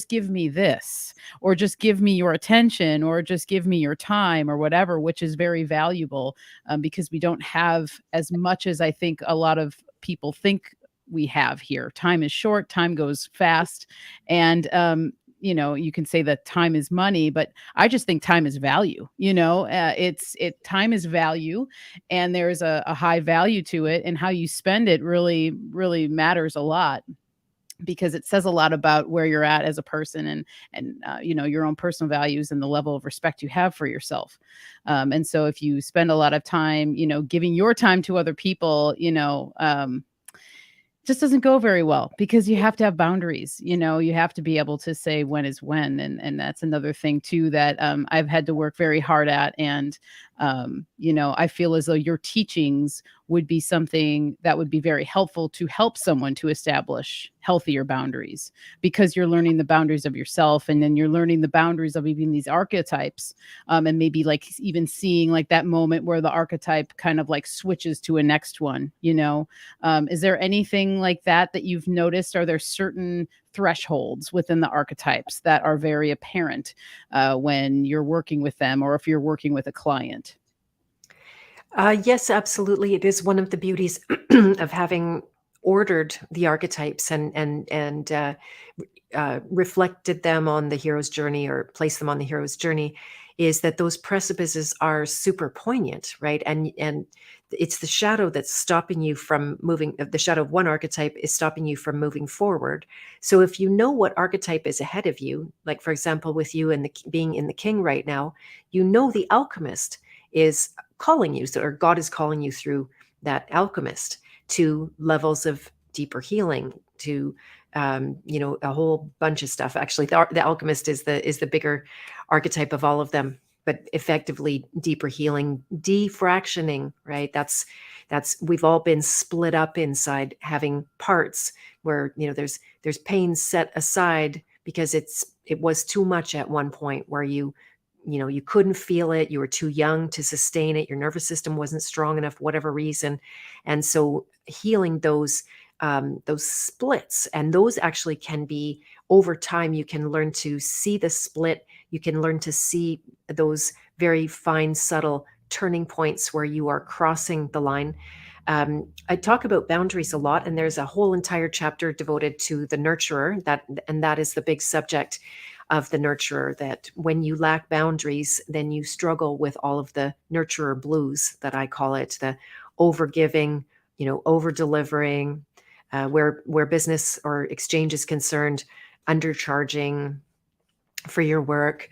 give me this, or just give me your attention, or just give me your time, or whatever, which is very valuable, because we don't have as much as I think a lot of people think we have here. Time is short, time goes fast, and you can say that time is money, but I just think time is value. Time is value, and there's a high value to it, and how you spend it really, really matters a lot, because it says a lot about where you're at as a person, and your own personal values and the level of respect you have for yourself. And so if you spend a lot of time, giving your time to other people, just doesn't go very well, because you have to have boundaries. You have to be able to say when is when, and that's another thing too that I've had to work very hard at. And I feel as though your teachings would be something that would be very helpful to help someone to establish healthier boundaries, because you're learning the boundaries of yourself, and then you're learning the boundaries of even these archetypes, and maybe like even seeing like that moment where the archetype kind of like switches to a next one. Is there anything like that you've noticed? Are there certain thresholds within the archetypes that are very apparent when you're working with them, or if you're working with a client? Yes, absolutely. It is one of the beauties of having ordered the archetypes and reflected them on the hero's journey or placed them on the hero's journey, is that those precipices are super poignant, right? And it's the shadow that's stopping you from moving. The shadow of one archetype is stopping you from moving forward. So if you know what archetype is ahead of you, like for example, with you and being in the king right now, you know the alchemist is calling you, or God is calling you through that alchemist to levels of deeper healing, to a whole bunch of stuff. Actually, the alchemist is the bigger archetype of all of them, but effectively deeper healing, defractioning, right? That's we've all been split up inside, having parts where there's pain set aside because it was too much at one point, where you couldn't feel it, you were too young to sustain it, your nervous system wasn't strong enough, whatever reason. And so healing those splits, and those actually can be, over time you can learn to see the split, you can learn to see those very fine, subtle turning points where you are crossing the line. I talk about boundaries a lot, and there's a whole entire chapter devoted to the nurturer, and that is the big subject of the nurturer, that when you lack boundaries, then you struggle with all of the nurturer blues, that I call it, the overgiving, over delivering, where business or exchange is concerned, undercharging for your work,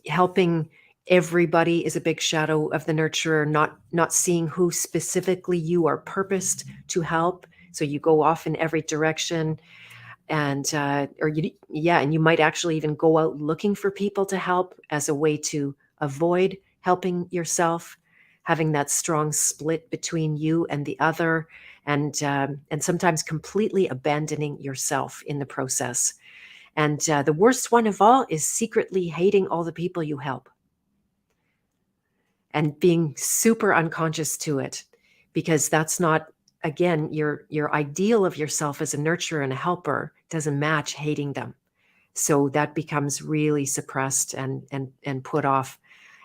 helping everybody is a big shadow of the nurturer, not seeing who specifically you are purposed to help. So you go off in every direction, and and you might actually even go out looking for people to help as a way to avoid helping yourself, having that strong split between you and the other, and sometimes completely abandoning yourself in the process. And the worst one of all is secretly hating all the people you help and being super unconscious to it, because that's not, again, your ideal of yourself as a nurturer and a helper doesn't match hating them. So that becomes really suppressed and put off.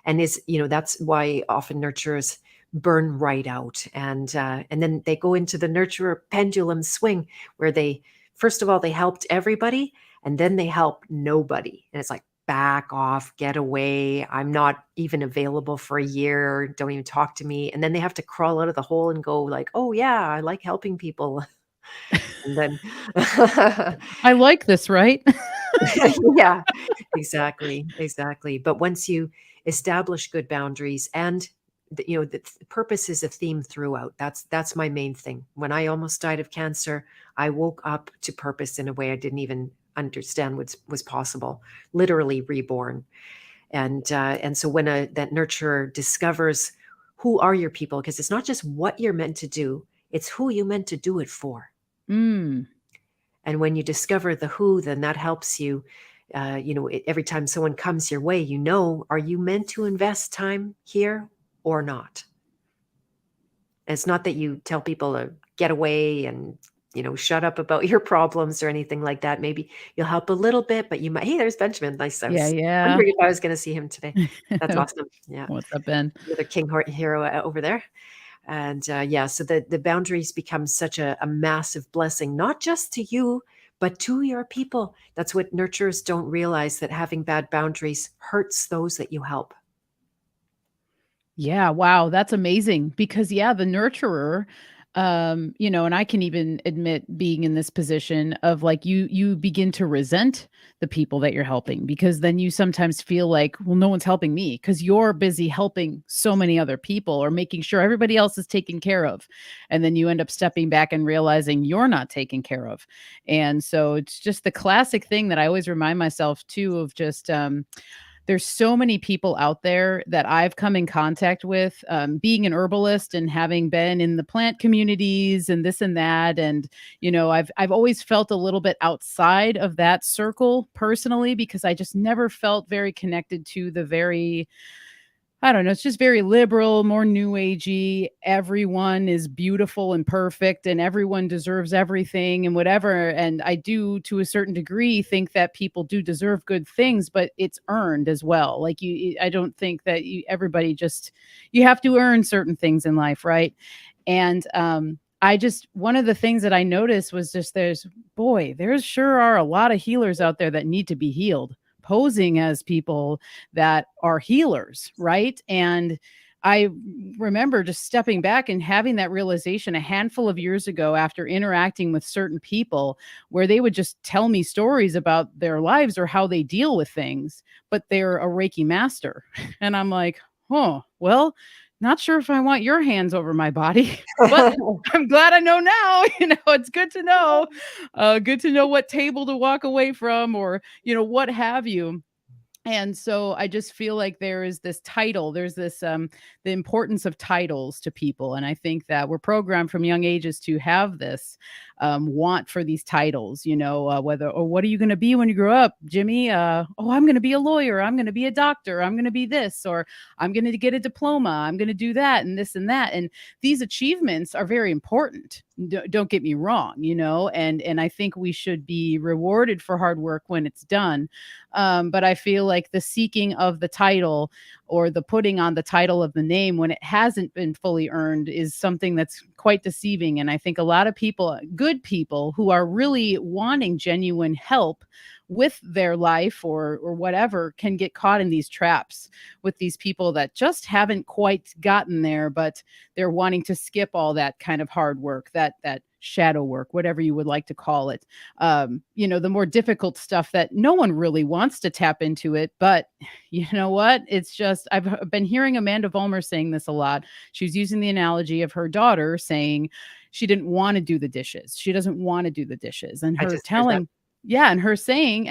And that's why often nurturers burn right out. And then they go into the nurturer pendulum swing, where they, first of all, they helped everybody, and then they help nobody. And it's like, back off, get away. I'm not even available for a year. Don't even talk to me. And then they have to crawl out of the hole and go like, oh yeah, I like helping people. And then I like this, right? yeah, exactly. But once you establish good boundaries, and the purpose is a theme throughout. That's my main thing. When I almost died of cancer, I woke up to purpose in a way I didn't even understand was possible. Literally reborn. And so when that nurturer discovers who are your people, because it's not just what you're meant to do, it's who you meant to do it for. Mm. And when you discover the who, then that helps you. Every time someone comes your way, are you meant to invest time here or not? And it's not that you tell people to get away and shut up about your problems or anything like that. Maybe you'll help a little bit, but you might, hey, there's Benjamin. Nice. I was Yeah. wondering if I was going to see him today. That's awesome. Yeah. What's up, Ben? Another king hero over there. And so the boundaries become such a massive blessing, not just to you, but to your people. That's what nurturers don't realize, that having bad boundaries hurts those that you help. Yeah, wow, that's amazing, because the nurturer, and I can even admit being in this position of like, you begin to resent the people that you're helping, because then you sometimes feel like, well, no one's helping me because you're busy helping so many other people or making sure everybody else is taken care of. And then you end up stepping back and realizing you're not taken care of. And so it's just the classic thing that I always remind myself too, of just there's so many people out there that I've come in contact with, being an herbalist and having been in the plant communities and this and that. And, I've always felt a little bit outside of that circle personally, because I just never felt very connected to the very, I don't know, it's just very liberal, more new agey. Everyone is beautiful and perfect and everyone deserves everything and whatever. And I do, to a certain degree, think that people do deserve good things, but it's earned as well. Like I don't think that everybody just, you have to earn certain things in life, right? And one of the things that I noticed was just there sure are a lot of healers out there that need to be healed, posing as people that are healers, right? And I remember just stepping back and having that realization a handful of years ago after interacting with certain people where they would just tell me stories about their lives or how they deal with things, but they're a Reiki master. And I'm like, oh, well, not sure if I want your hands over my body, but I'm glad I know now. It's good to know. Good to know what table to walk away from or, what have you. And so I just feel like there is this title, there's this the importance of titles to people. And I think that we're programmed from young ages to have this want for these titles, whether, or what are you going to be when you grow up, Jimmy? Oh, I'm going to be a lawyer. I'm going to be a doctor. I'm going to be this, or I'm going to get a diploma. I'm going to do that and this and that. And these achievements are very important. Don't get me wrong, and I think we should be rewarded for hard work when it's done. But I feel like the seeking of the title or the putting on the title of the name when it hasn't been fully earned is something that's quite deceiving. And I think a lot of people, good people who are really wanting genuine help with their life or whatever, can get caught in these traps with these people that just haven't quite gotten there, but they're wanting to skip all that kind of hard work, that shadow work, whatever you would like to call it. The more difficult stuff that no one really wants to tap into it. But you know what? It's just, I've been hearing Amanda Vollmer saying this a lot. She was using the analogy of her daughter saying she didn't want to do the dishes. She doesn't want to do the dishes. And I her just heard that. telling, yeah, and her saying,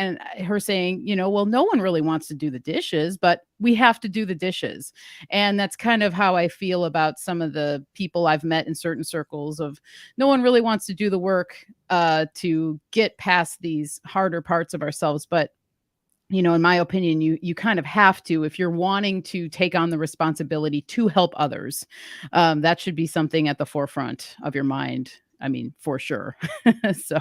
well, no one really wants to do the dishes, but we have to do the dishes. And that's kind of how I feel about some of the people I've met in certain circles of no one really wants to do the work to get past these harder parts of ourselves. But in my opinion, you kind of have to, if you're wanting to take on the responsibility to help others, that should be something at the forefront of your mind. I mean, for sure. So,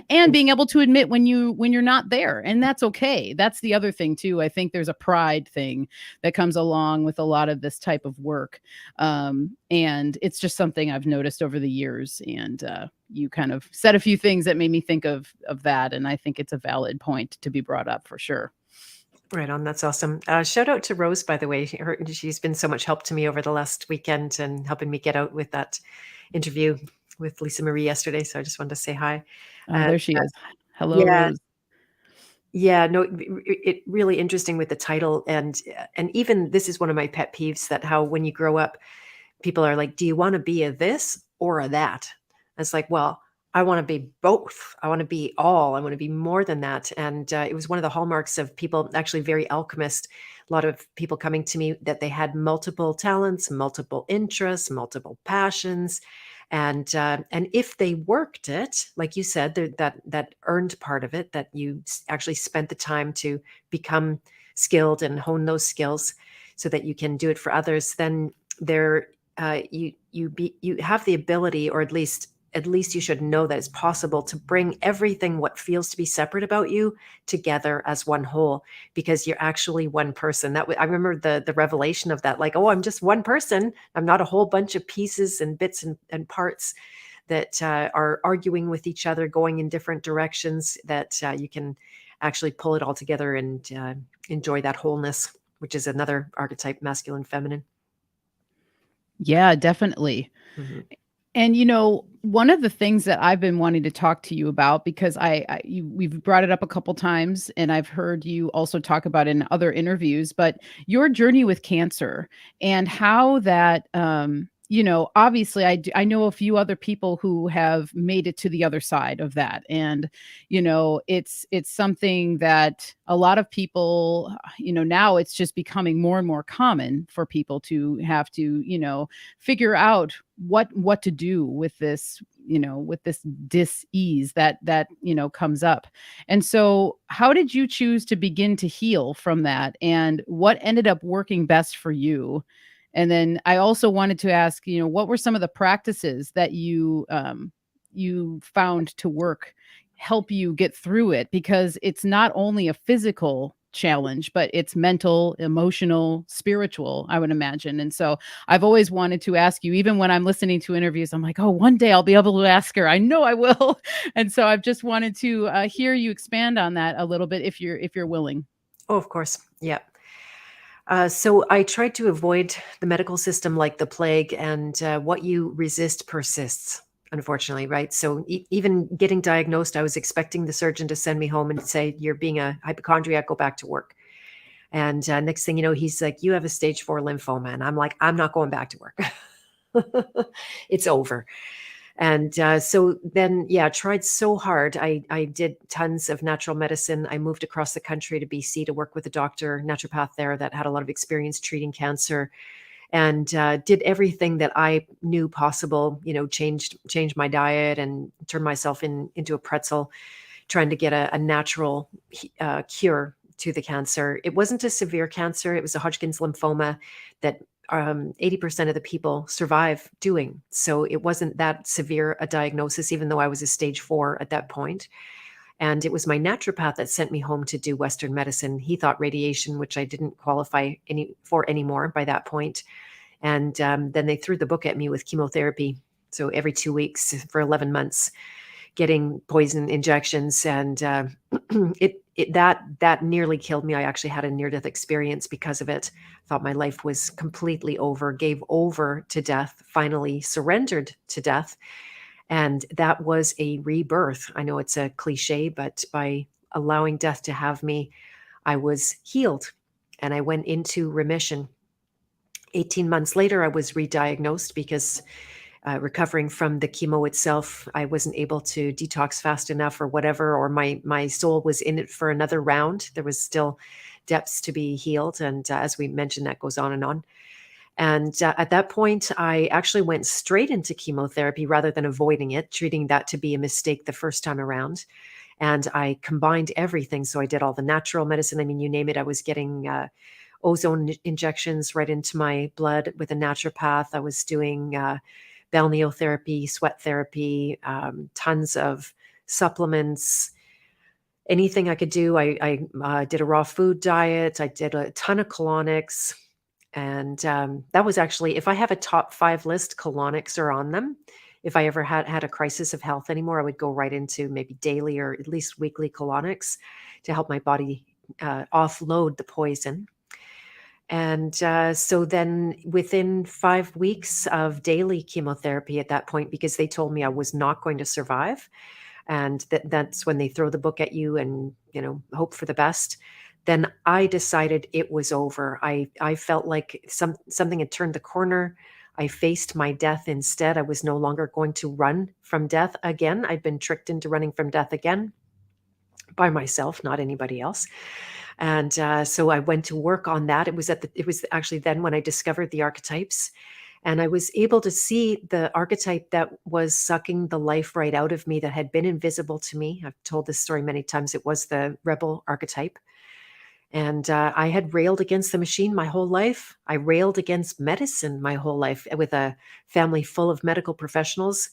and being able to admit when you're not there, and that's okay. That's the other thing too. I think there's a pride thing that comes along with a lot of this type of work. And it's just something I've noticed over the years. And you kind of said a few things that made me think of that. And I think it's a valid point to be brought up for sure. Right on. That's awesome. Shout out to Rose, by the way. She's been so much help to me over the last weekend and helping me get out with that interview with Lisa Marie yesterday. So I just wanted to say hi. There she is. Hello, Yeah, Rose. yeah, no, it really interesting with the title, and even this is one of my pet peeves, that how when you grow up, people are like, "Do you want to be a this or a that?" And it's like, well, I want to be both. I want to be all. I want to be more than that. And it was one of the hallmarks of people, actually very alchemist. A lot of people coming to me that they had multiple talents, multiple interests, multiple passions, and if they worked it, like you said, that earned part of it, that you actually spent the time to become skilled and hone those skills, so that you can do it for others, then there you have the ability, or at least you should know that it's possible to bring everything what feels to be separate about you together as one whole, because you're actually one person. I remember the revelation of that, like, oh, I'm just one person. I'm not a whole bunch of pieces and bits and parts that are arguing with each other, going in different directions, that you can actually pull it all together and enjoy that wholeness, which is another archetype, masculine, feminine. Yeah, definitely. Mhm. And one of the things that I've been wanting to talk to you about, because we've brought it up a couple times, and I've heard you also talk about it in other interviews, but your journey with cancer and how that, obviously I know a few other people who have made it to the other side of that, and it's something that a lot of people, now it's just becoming more and more common for people to have to, figure out what to do with this, with this dis-ease that comes up. And so how did you choose to begin to heal from that, and what ended up working best for you? And then I also wanted to ask, what were some of the practices that you found to help you get through it? Because it's not only a physical challenge, but it's mental, emotional, spiritual, I would imagine. And so I've always wanted to ask you, even when I'm listening to interviews, I'm like, oh, one day I'll be able to ask her. I know I will. And so I've just wanted to hear you expand on that a little bit if you're willing. Oh, of course. Yeah. So I tried to avoid the medical system like the plague, and what you resist persists, unfortunately, right? So even getting diagnosed, I was expecting the surgeon to send me home and say, "You're being a hypochondriac, go back to work." And next thing you know, he's like, "You have a stage 4 lymphoma." And I'm like, "I'm not going back to work. It's over." And so then, yeah, tried so hard. I did tons of natural medicine. I moved across the country to BC to work with a doctor, naturopath there that had a lot of experience treating cancer, and did everything that I knew possible. Changed my diet and turned myself into a pretzel, trying to get a natural cure to the cancer. It wasn't a severe cancer. It was a Hodgkin's lymphoma that 80% of the people survive doing. So it wasn't that severe a diagnosis, even though I was a stage 4 at that point. And it was my naturopath that sent me home to do Western medicine. He thought radiation, which I didn't qualify for anymore by that point. And then they threw the book at me with chemotherapy. So every 2 weeks for 11 months, getting poison injections, and that nearly killed me. I actually had a near-death experience because of it. Thought my life was completely over, gave over to death, finally surrendered to death, and that was a rebirth. I know it's a cliche, but by allowing death to have me, I was healed, and I went into remission. 18 months later, I was re-diagnosed because recovering from the chemo itself, I wasn't able to detox fast enough or whatever, or my soul was in it for another round. There was still depths to be healed. And as we mentioned, that goes on and on. And at that point, I actually went straight into chemotherapy rather than avoiding it, treating that to be a mistake the first time around. And I combined everything. So I did all the natural medicine. I mean, you name it. I was getting ozone injections right into my blood with a naturopath. I was doing balneotherapy, sweat therapy, tons of supplements, anything I could do. I did a raw food diet. I did a ton of colonics. And that was actually, if I have a top 5 list, colonics are on them. If I ever had a crisis of health anymore, I would go right into maybe daily or at least weekly colonics to help my body offload the poison. And so then within 5 weeks of daily chemotherapy at that point, because they told me I was not going to survive, and that's when they throw the book at you and, hope for the best, then I decided it was over. I felt like something had turned the corner. I faced my death instead. I was no longer going to run from death again. I'd been tricked into running from death again by myself, not anybody else. And so I went to work on that. It was actually then when I discovered the archetypes, and I was able to see the archetype that was sucking the life right out of me, that had been invisible to me. I've told this story many times. It was the rebel archetype. And I had railed against the machine my whole life. I railed against medicine my whole life with a family full of medical professionals.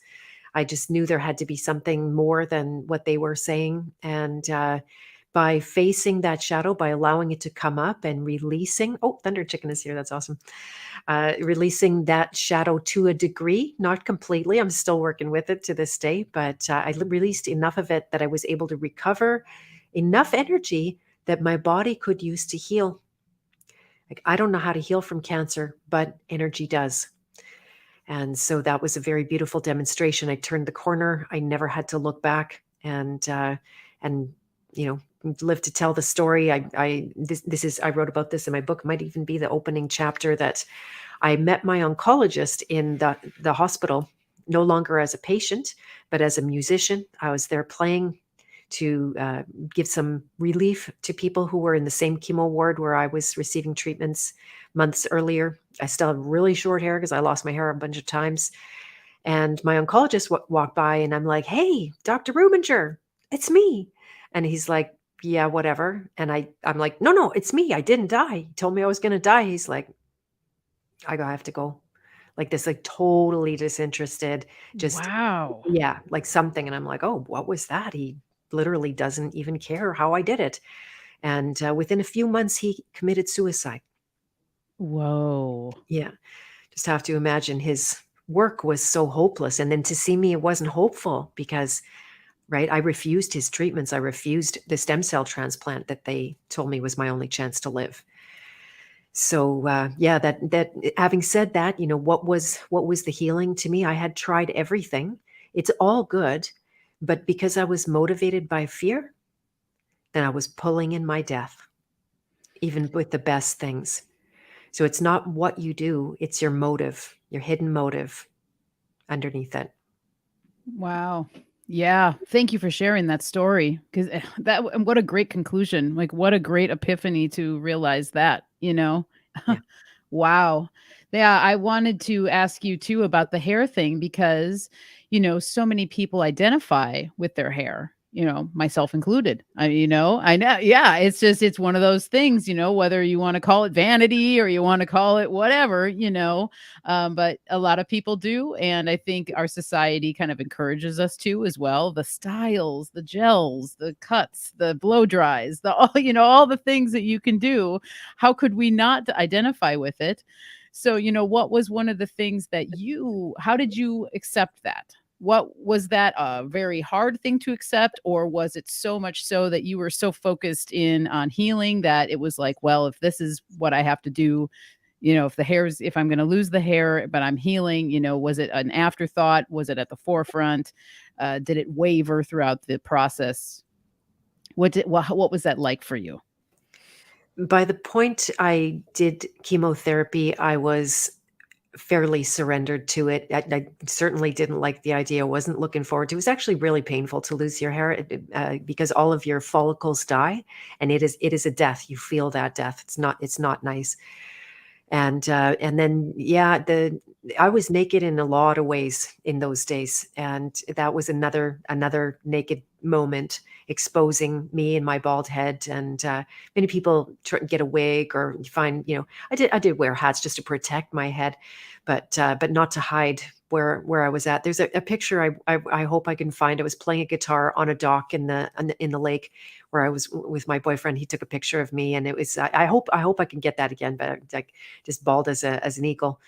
I just knew there had to be something more than what they were saying. And by facing that shadow, by allowing it to come up and releasing, oh, Thunder Chicken is here. That's awesome. Releasing that shadow to a degree, not completely. I'm still working with it to this day, but I released enough of it that I was able to recover enough energy that my body could use to heal. Like, I don't know how to heal from cancer, but energy does. And so that was a very beautiful demonstration. I turned the corner. I never had to look back, and live to tell the story. I wrote about this in my book. It might even be the opening chapter, that I met my oncologist in the hospital, no longer as a patient, but as a musician. I was there playing to give some relief to people who were in the same chemo ward where I was receiving treatments months earlier. I still have really short hair because I lost my hair a bunch of times. And my oncologist walked by, and I'm like, "Hey, Dr. Rubinger, it's me." And he's like, "Yeah, whatever." And I'm like, "No, it's me. I didn't die. He told me I was going to die." He's like, "I have to go." Like this, like totally disinterested, just, Wow. yeah, like something. And I'm like, "Oh, what was that?" He literally doesn't even care how I did it. And within a few months, he committed suicide. Whoa. Yeah. Just have to imagine his work was so hopeless. And then to see me, it wasn't hopeful because, right, I refused his treatments. I refused the stem cell transplant that they told me was my only chance to live. So yeah, that having said that, what was the healing to me? I had tried everything. It's all good, but because I was motivated by fear, then I was pulling in my death, even with the best things. So it's not what you do, it's your motive, your hidden motive underneath it. Wow. Yeah. Thank you for sharing that story. Because that, and what a great conclusion. Like, what a great epiphany to realize that, you know? Yeah. Wow. Yeah. I wanted to ask you too about the hair thing because, so many people identify with their hair, myself included. I know. Yeah. It's one of those things, whether you want to call it vanity or you want to call it whatever, but a lot of people do. And I think our society kind of encourages us to as well. The styles, the gels, the cuts, the blow dries, the all, all the things that you can do. How could we not identify with it? So, what was one of the things how did you accept that? What was that a very hard thing to accept, or was it so much so that you were so focused in on healing that it was like, well, if this is what I have to do, if I'm going to lose the hair, but I'm healing, was it an afterthought? Was it at the forefront? Did it waver throughout the process? What was that like for you? By the point I did chemotherapy, I was fairly surrendered to it. I certainly didn't like the idea. I wasn't looking forward to it. It was actually really painful to lose your hair because all of your follicles die, and it is a death. You feel that death. It's not nice. And then yeah, I was naked in a lot of ways in those days, and that was another naked moment exposing me and my bald head. And many people get a wig or find, I did wear hats just to protect my head, but not to hide where I was at. There's a picture I hope I can find. I was playing a guitar on a dock in the lake where I was with my boyfriend. He took a picture of me, and it was I hope I can get that again, but like just bald as an eagle.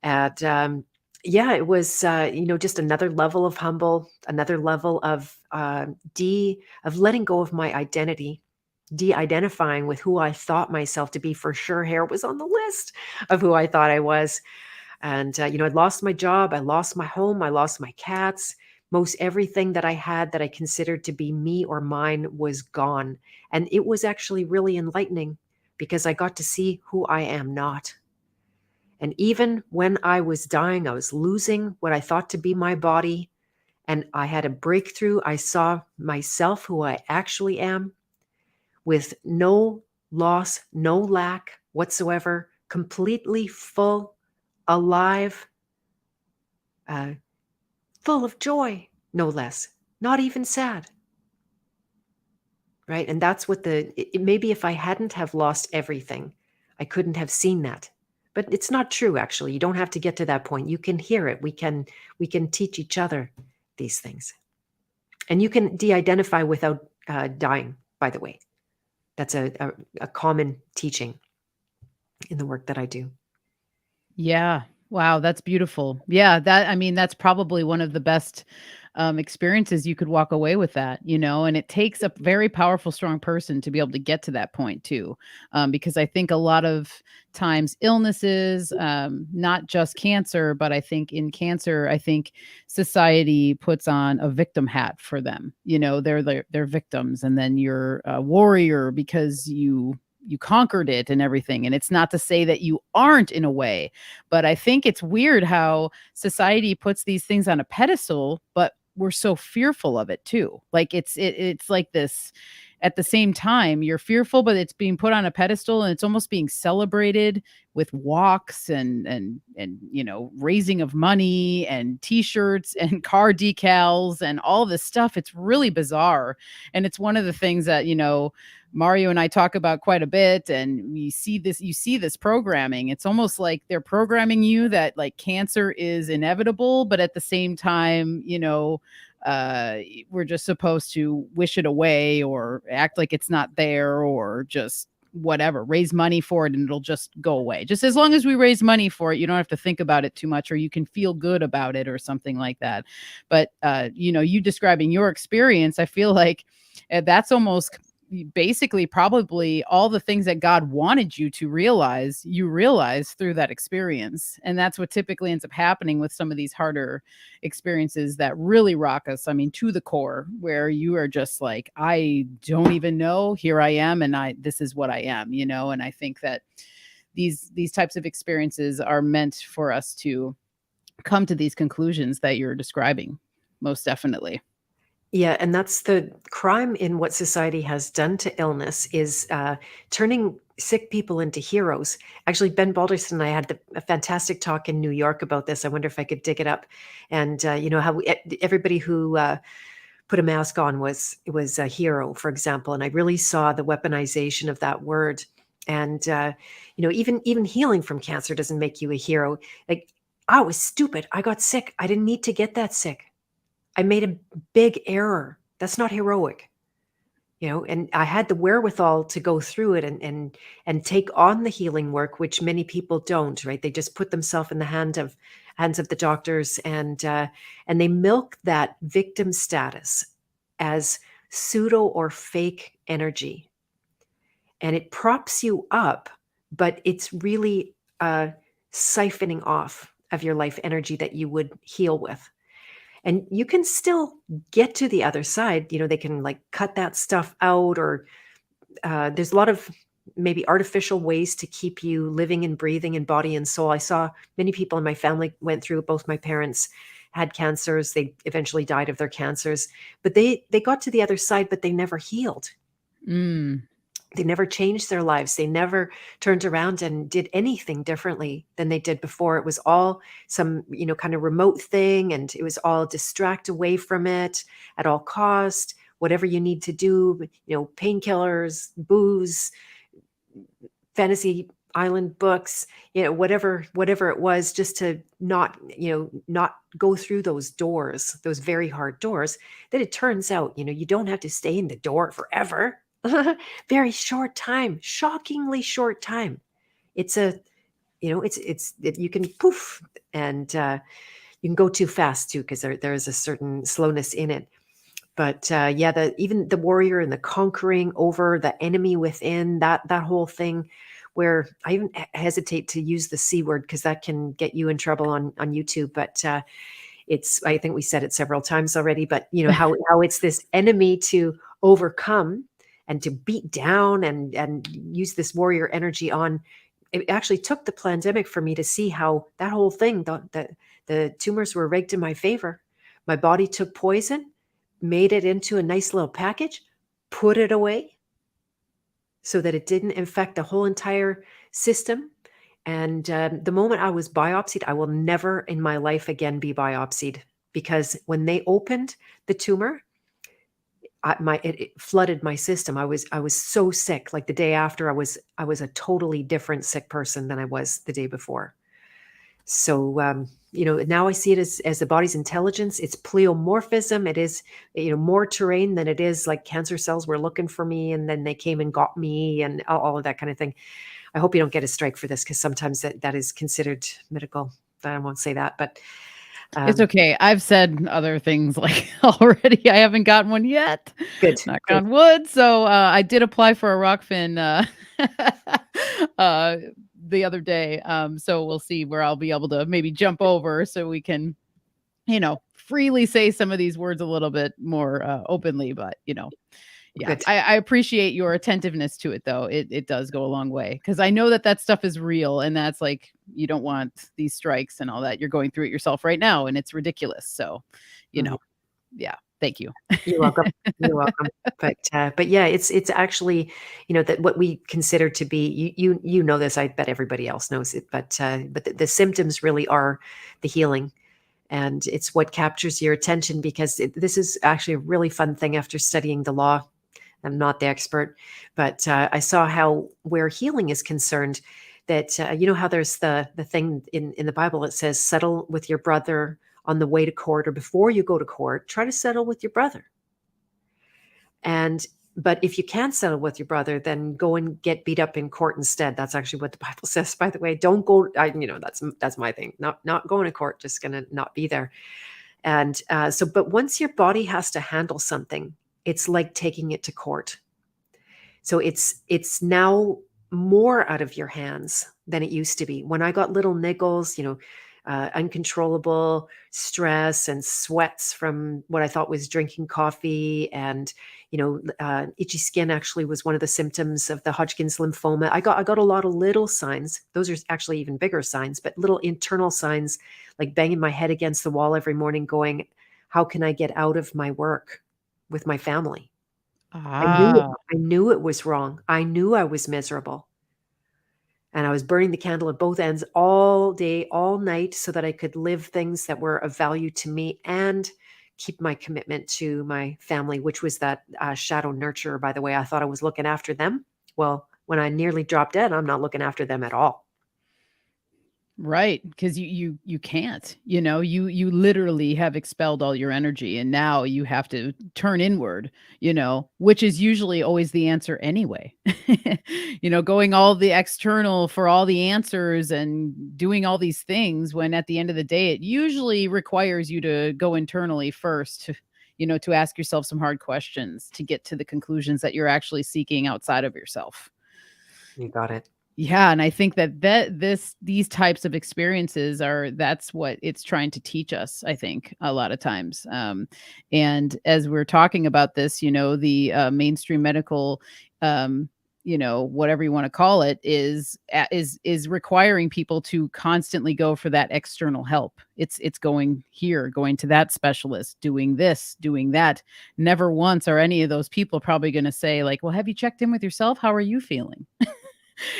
And yeah, it was just another level of humble, another level of of letting go of my identity, de-identifying with who I thought myself to be. For sure, hair was on the list of who I thought I was. And I'd lost my job, I lost my home, I lost my cats. Most everything that I had that I considered to be me or mine was gone. And it was actually really enlightening because I got to see who I am not. And even when I was dying, I was losing what I thought to be my body. And I had a breakthrough. I saw myself, who I actually am, with no loss, no lack whatsoever, completely full, alive, uh, full of joy, no less, not even sad. Right. And that's what maybe if I hadn't have lost everything, I couldn't have seen that. But it's not true, actually. You don't have to get to that point. You can hear it. We can teach each other these things. And you can de-identify without dying, by the way. That's a common teaching in the work that I do. Yeah. Wow, that's beautiful. Yeah, that's probably one of the best experiences you could walk away with that, and it takes a very powerful, strong person to be able to get to that point too. Because I think a lot of times illnesses, not just cancer, but I think in cancer, I think society puts on a victim hat for them. They're victims, and then you're a warrior because you conquered it and everything. And it's not to say that you aren't in a way, but I think it's weird how society puts these things on a pedestal, but we're so fearful of it too. Like it's like this. At the same time, you're fearful, but it's being put on a pedestal and it's almost being celebrated with walks and raising of money and t-shirts and car decals and all this stuff. It's really bizarre. And it's one of the things that, Mario and I talk about quite a bit, and you see this programming. It's almost like they're programming you that like cancer is inevitable, but at the same time, we're just supposed to wish it away or act like it's not there or just whatever, raise money for it and it'll just go away. Just as long as we raise money for it, you don't have to think about it too much, or you can feel good about it or something like that. But you describing your experience, I feel like that's almost basically probably all the things that God wanted you to realize, you realize through that experience. And that's what typically ends up happening with some of these harder experiences that really rock us. I mean, to the core, where you are just like, I don't even know, here I am, and this is what I am, and I think that these types of experiences are meant for us to come to these conclusions that you're describing, most definitely. Yeah, and that's the crime in what society has done to illness is turning sick people into heroes. Actually, Ben Balderson and I had a fantastic talk in New York about this. I wonder if I could dig it up. And how everybody who put a mask on was a hero, for example. And I really saw the weaponization of that word. And even healing from cancer doesn't make you a hero. Like, I was stupid. I got sick. I didn't need to get that sick. I made a big error. That's not heroic, and I had the wherewithal to go through it and take on the healing work, which many people don't, right? They just put themselves in the hands of the doctors, and they milk that victim status as pseudo or fake energy, and it props you up, but it's really siphoning off of your life energy that you would heal with. And you can still get to the other side. They can like cut that stuff out, or there's a lot of maybe artificial ways to keep you living and breathing in body and soul. I saw many people in my family went through. Both my parents had cancers. They eventually died of their cancers, but they got to the other side, but they never healed. They never changed their lives. They never turned around and did anything differently than they did before. It was all some, kind of remote thing, and it was all distract away from it at all cost. Whatever you need to do, painkillers, booze, fantasy island books, whatever it was, just to not go through those doors, those very hard doors. That it turns out, you don't have to stay in the door forever. Very short time, shockingly short time. It's you can poof, and you can go too fast too, because there is a certain slowness in it. But even the warrior and the conquering over the enemy within, that whole thing, where I even hesitate to use the C word because that can get you in trouble on YouTube. But I think we said it several times already. But how it's this enemy to overcome and to beat down and use this warrior energy on. It actually took the pandemic for me to see how that whole thing, the tumors were rigged in my favor. My body took poison, made it into a nice little package, put it away so that it didn't infect the whole entire system. And the moment I was biopsied, I will never in my life again be biopsied, because when they opened the tumor, it flooded my system. I was so sick. Like the day after, I was a totally different sick person than I was the day before. So now I see it as the body's intelligence. It's pleomorphism. It is more terrain than it is like cancer cells were looking for me, and then they came and got me, and all of that kind of thing. I hope you don't get a strike for this, because sometimes that is considered medical. But I won't say that. But it's okay. I've said other things like already. I haven't gotten one yet. Good. Knock on wood. So I did apply for a Rockfin the other day. So we'll see where I'll be able to maybe jump over so we can, freely say some of these words a little bit more openly. But, yeah, I appreciate your attentiveness to it, though. It does go a long way, because I know that stuff is real, and that's like, you don't want these strikes and all that. You're going through it yourself right now, and it's ridiculous. So, yeah, thank you. You're welcome. You're welcome. But yeah, it's actually, that what we consider to be, you know this, I bet everybody else knows it, but the symptoms really are the healing. And it's what captures your attention, because this is actually a really fun thing after studying the law. I'm not the expert, but I saw how, where healing is concerned, that how there's the thing in the Bible that says, settle with your brother on the way to court, or before you go to court, try to settle with your brother. But if you can't settle with your brother, then go and get beat up in court instead. That's actually what the Bible says, by the way. Don't go, that's my thing. Not going to court, just going to not be there. And but once your body has to handle something, it's like taking it to court. So it's now more out of your hands than it used to be. When I got little niggles, uncontrollable stress and sweats from what I thought was drinking coffee, and itchy skin actually was one of the symptoms of the Hodgkin's lymphoma. I got a lot of little signs. Those are actually even bigger signs, but little internal signs, like banging my head against the wall every morning, going, "How can I get out of my work with my family?" Ah. I knew it was wrong. I knew I was miserable. And I was burning the candle at both ends all day, all night, so that I could live things that were of value to me and keep my commitment to my family, which was that shadow nurturer, by the way. I thought I was looking after them. Well, when I nearly dropped dead, I'm not looking after them at all. Right, because you can't, you literally have expelled all your energy, and now you have to turn inward, which is usually always the answer anyway. Going all the external for all the answers and doing all these things, when at the end of the day, it usually requires you to go internally first, to ask yourself some hard questions to get to the conclusions that you're actually seeking outside of yourself. You got it. Yeah, and I think these types of experiences that's what it's trying to teach us, I think, a lot of times. And as we're talking about this, the mainstream medical, whatever you want to call it, is requiring people to constantly go for that external help. It's going here, going to that specialist, doing this, doing that. Never once are any of those people probably going to say like, "Well, have you checked in with yourself? How are you feeling?"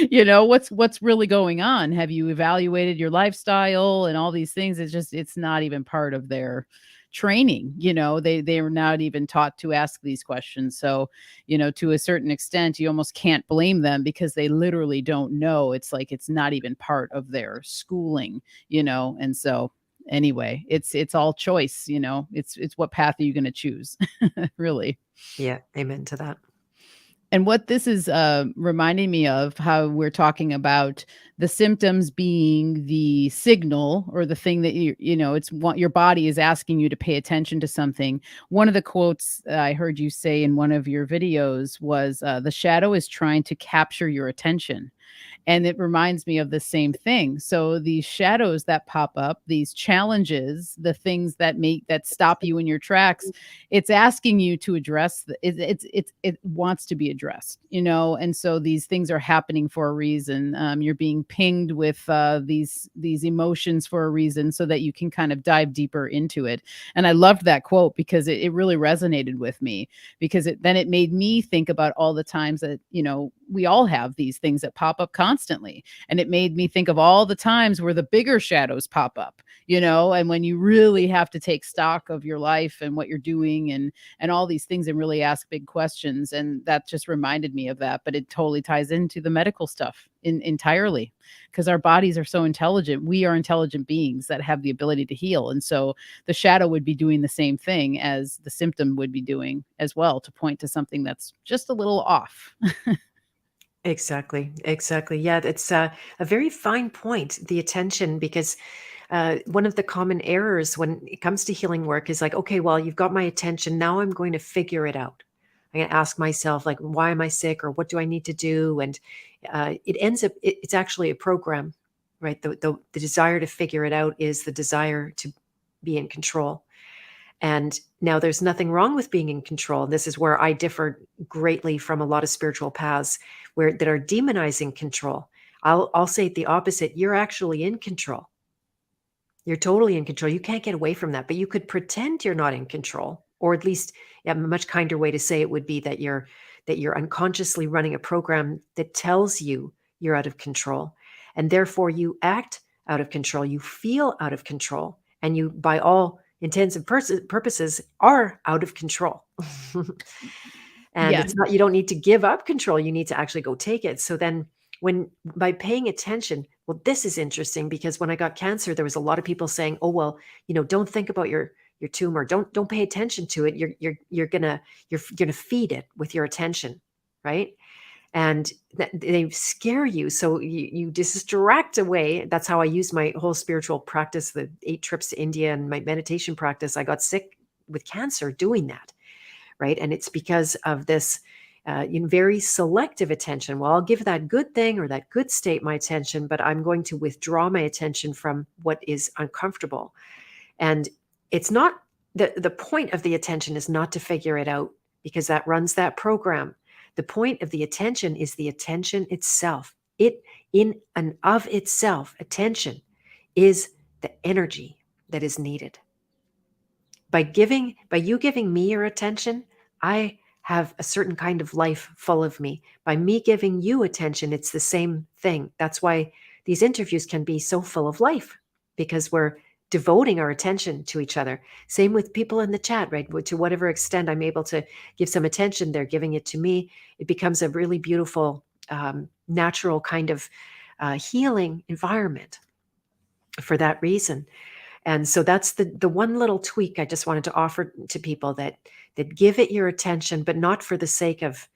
What's really going on? Have you evaluated your lifestyle and all these things? It's not even part of their training. They are not even taught to ask these questions. So, to a certain extent, you almost can't blame them because they literally don't know. It's like it's not even part of their schooling, and so anyway, it's all choice. It's what path are you going to choose? Really. Yeah. Amen to that. And what this is reminding me of, how we're talking about the symptoms being the signal, or the thing that it's what your body is asking you to pay attention to something. One of the quotes I heard you say in one of your videos was, "The shadow is trying to capture your attention." And it reminds me of the same thing. So these shadows that pop up, these challenges, the things that stop you in your tracks, it's asking you to address it wants to be addressed, and so these things are happening for a reason. You're being pinged with these emotions for a reason, so that you can kind of dive deeper into it. And I loved that quote because it really resonated with me, because then it made me think about all the times that, we all have these things that pop up constantly. And it made me think of all the times where the bigger shadows pop up, and when you really have to take stock of your life and what you're doing, and all these things, and really ask big questions. And that just reminded me of that. But it totally ties into the medical stuff entirely, because our bodies are so intelligent. We are intelligent beings that have the ability to heal. And so the shadow would be doing the same thing as the symptom would be doing as well, to point to something that's just a little off. Exactly. Exactly. Yeah. It's a very fine point, the attention, because one of the common errors when it comes to healing work is like, okay, well, you've got my attention. Now I'm going to figure it out. I'm going to ask myself, like, why am I sick, or what do I need to do? And it ends up, it's actually a program, right? The desire to figure it out is the desire to be in control. And now there's nothing wrong with being in control. This is where I differ greatly from a lot of spiritual paths that are demonizing control. I'll say the opposite. You're actually in control. You're totally in control. You can't get away from that, but you could pretend you're not in control, or at least a much kinder way to say it would be that you're unconsciously running a program that tells you you're out of control, and therefore you act out of control. You feel out of control, and you, by all intents and purposes, are out of control. And Yeah. it's not, you don't need to give up control. You need to actually go take it. So then by paying attention, well, this is interesting, because when I got cancer, there was a lot of people saying, oh, well, don't think about your tumor. Don't pay attention to it. You're gonna feed it with your attention. Right. And they scare you. So you distract away. That's how I used my whole spiritual practice, the 8 trips to India and my meditation practice. I got sick with cancer doing that. Right. And it's because of this very selective attention. Well, I'll give that good thing or that good state my attention, but I'm going to withdraw my attention from what is uncomfortable. And it's not the point of the attention is not to figure it out, because that runs that program. The point of the attention is the attention itself. It in and of itself, attention is the energy that is needed. By you giving me your attention, I have a certain kind of life full of me. By me giving you attention, it's the same thing. That's why these interviews can be so full of life, because we're devoting our attention to each other. Same with people in the chat, right? To whatever extent I'm able to give some attention, they're giving it to me. It becomes a really beautiful, natural kind of healing environment for that reason. And so that's the one little tweak I just wanted to offer to people, that give it your attention, but not for the sake of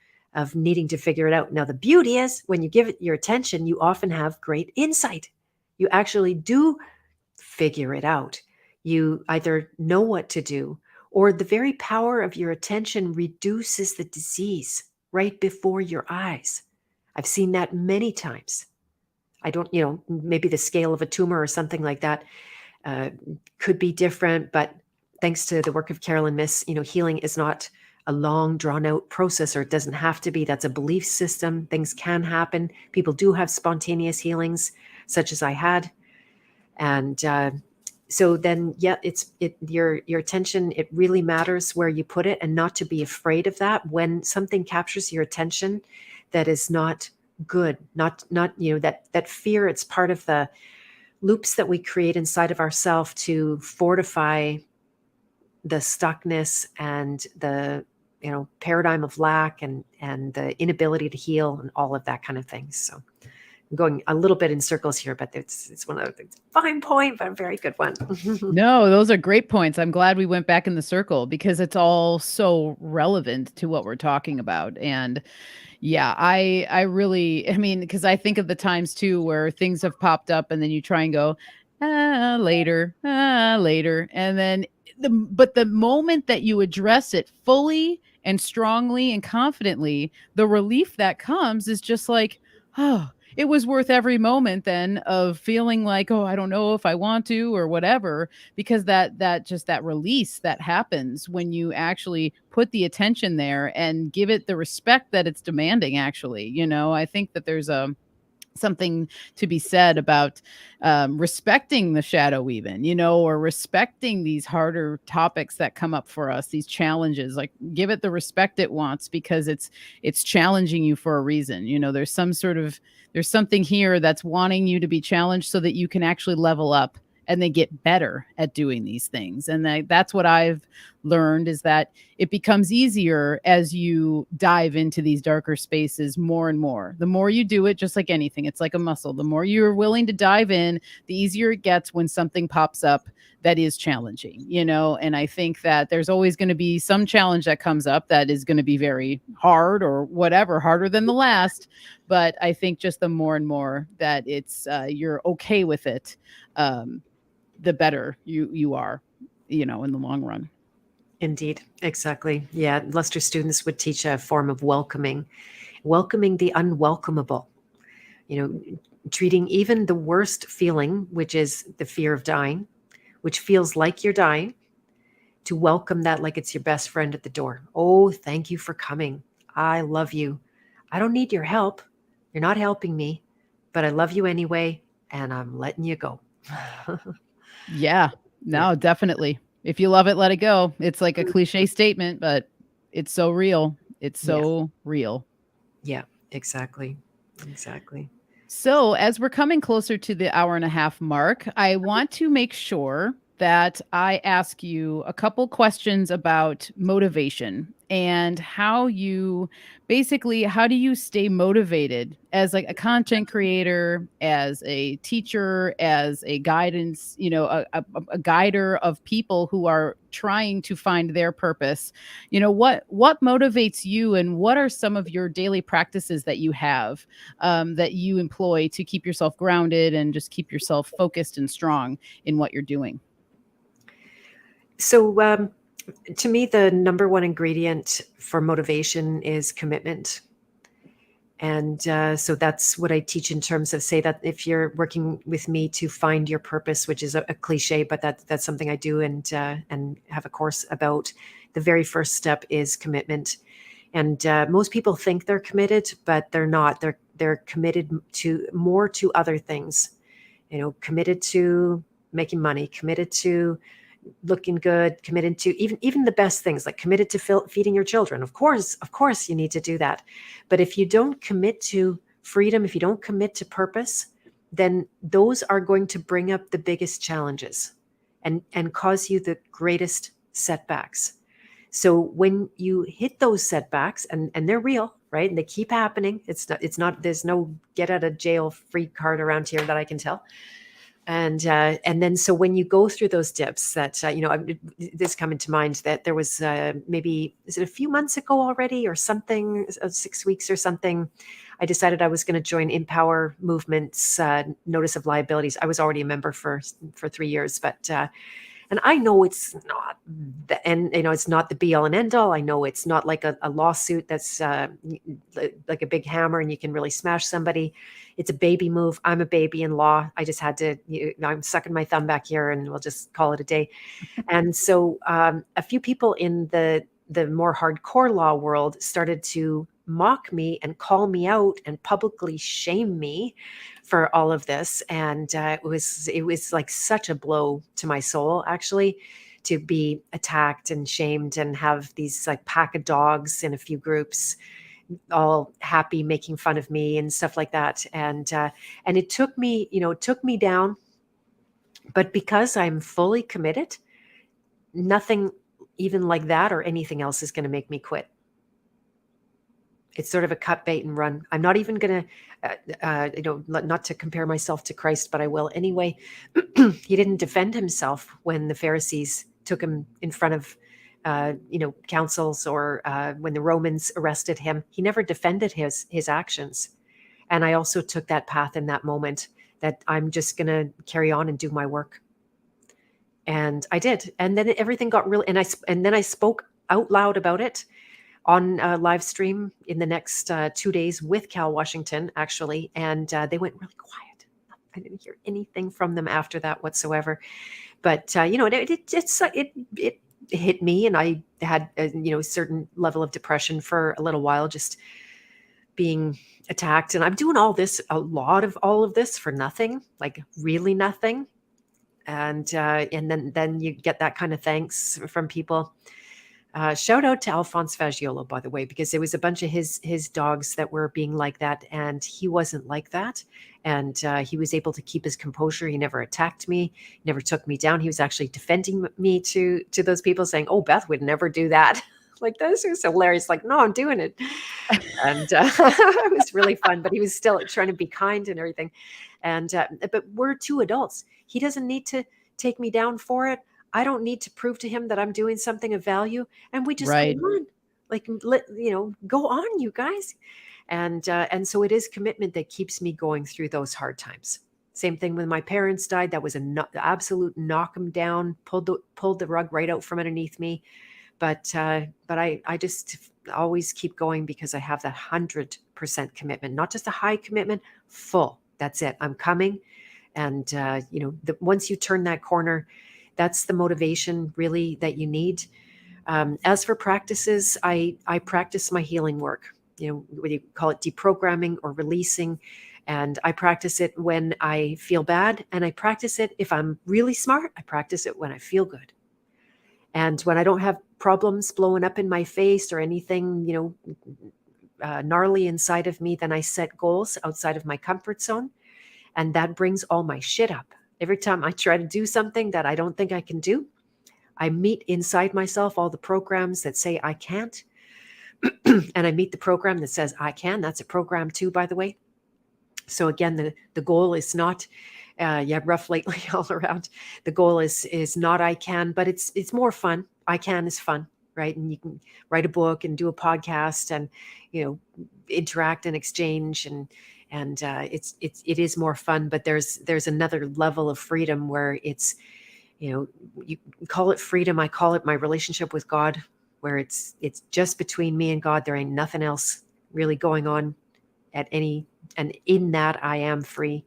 needing to figure it out. Now, the beauty is when you give it your attention, you often have great insight. You actually do figure it out. You either know what to do, or the very power of your attention reduces the disease right before your eyes. I've seen that many times. I don't, maybe the scale of a tumor or something like that could be different, but thanks to the work of Carolyn Miss, healing is not a long drawn out process, or it doesn't have to be. That's a belief system. Things can happen. People do have spontaneous healings, such as I had. And so then, your attention, it really matters where you put it, and not to be afraid of that. When something captures your attention that is not good, not that fear, it's part of the loops that we create inside of ourselves to fortify the stuckness and the paradigm of lack and the inability to heal and all of that kind of thing. So I'm going a little bit in circles here, but it's one of the things. Fine point, but a very good one. No, those are great points. I'm glad we went back in the circle, because it's all so relevant to what we're talking about. And yeah, I really, because I think of the times too where things have popped up and then you try and go, later. And then but the moment that you address it fully and strongly and confidently, the relief that comes is just like, oh, it was worth every moment then of feeling like, oh, I don't know if I want to or whatever, because that release that happens when you actually put the attention there and give it the respect that it's demanding. Actually, I think that there's something to be said about respecting the shadow, even, or respecting these harder topics that come up for us, these challenges. Like, give it the respect it wants, because it's challenging you for a reason. There's something here that's wanting you to be challenged so that you can actually level up and they get better at doing these things. And that's what I've learned, is that it becomes easier as you dive into these darker spaces more and more. The more you do it, just like anything, it's like a muscle. The more you're willing to dive in, the easier it gets when something pops up that is challenging, and I think that there's always going to be some challenge that comes up that is going to be very hard or whatever, harder than the last. But I think just the more and more that it's you're okay with it, the better you are, in the long run. Indeed. Exactly. Yeah. Luster students would teach a form of welcoming the unwelcomable, treating even the worst feeling, which is the fear of dying, which feels like you're dying, to welcome that like it's your best friend at the door. Oh, thank you for coming. I love you. I don't need your help. You're not helping me, but I love you anyway, and I'm letting you go. Yeah, no, definitely. If you love it, let it go. It's like a cliche statement, but it's so real. It's so real. Yeah, exactly. So, as we're coming closer to the hour and a half mark, I want to make sure that I ask you a couple questions about motivation and how do you stay motivated as like a content creator, as a teacher, as a guidance, a guider of people who are trying to find their purpose. What motivates you, and what are some of your daily practices that you have that you employ to keep yourself grounded and just keep yourself focused and strong in what you're doing? So To me, the number one ingredient for motivation is commitment. And so that's what I teach in terms of, say that if you're working with me to find your purpose, which is a cliche, but that's something I do and have a course about. The very first step is commitment. And most people think they're committed, but they're not. They're committed to more to other things, committed to making money, committed to looking good, committed to even the best things, like committed to feeding your children. Of course you need to do that. But if you don't commit to freedom, if you don't commit to purpose, then those are going to bring up the biggest challenges and cause you the greatest setbacks. So when you hit those setbacks, and they're real, right? And they keep happening. It's not, there's no get out of jail free card around here that I can tell. And then, so when you go through those dips that, this coming to mind that there was maybe, is it a few months ago already or something, 6 weeks or something, I decided I was going to join Empower Movement's Notice of Liabilities. I was already a member for 3 years, but and I know it's not it's not the be all and end all. I know it's not like a lawsuit that's like a big hammer and you can really smash somebody. It's a baby move. I'm a baby in law. I just had to, I'm sucking my thumb back here and we'll just call it a day. And so a few people in the more hardcore law world started to mock me and call me out and publicly shame me for all of this. And it was like such a blow to my soul, actually, to be attacked and shamed and have these like pack of dogs in a few groups all happy, making fun of me and stuff like that. And it took me, it took me down. But because I'm fully committed, nothing even like that or anything else is going to make me quit. It's sort of a cut, bait, and run. I'm not even going to, not to compare myself to Christ, but I will anyway. He didn't defend himself when the Pharisees took him in front of, councils, or when the Romans arrested him. He never defended his actions. And I also took that path in that moment, that I'm just going to carry on and do my work. And I did. And then everything got real. And then I spoke out loud about it on a live stream in the next 2 days with Cal Washington, actually. And they went really quiet. I didn't hear anything from them after that whatsoever. But, it hit me, and I had a certain level of depression for a little while, just being attacked. And I'm doing a lot of all of this for nothing, like really nothing. And then you get that kind of thanks from people. Shout out to Alphonse Fagiolo, by the way, because there was a bunch of his dogs that were being like that, and he wasn't like that. And he was able to keep his composure. He never attacked me, never took me down. He was actually defending me to those people, saying, "Oh, Beth would never do that." Like, this was hilarious. Like, no, I'm doing it. And it was really fun, but he was still trying to be kind and everything. And but we're two adults. He doesn't need to take me down for it. I don't need to prove to him that I'm doing something of value. And we just Right. go on, like, go on, you guys. And so it is commitment that keeps me going through those hard times. Same thing when my parents died. That was an absolute knock them down, pulled the rug right out from underneath me. But I just always keep going because I have that 100% commitment, not just a high commitment, full. That's it. I'm coming. And, once you turn that corner, that's the motivation really that you need. As for practices, I practice my healing work, whether you call it deprogramming or releasing. And I practice it when I feel bad. And I practice it, if I'm really smart, I practice it when I feel good. And when I don't have problems blowing up in my face or anything, gnarly inside of me, then I set goals outside of my comfort zone. And that brings all my shit up. Every time I try to do something that I don't think I can do, I meet inside myself all the programs that say I can't. And I meet the program that says I can. That's a program too, by the way. So again, the goal is not, rough lately all around. The goal is not I can, but it's more fun. I can is fun, right? And you can write a book and do a podcast and, interact and exchange, and it is more fun. But there's another level of freedom where it's, you call it freedom. I call it my relationship with God, where it's just between me and God. There ain't nothing else really going on and in that I am free.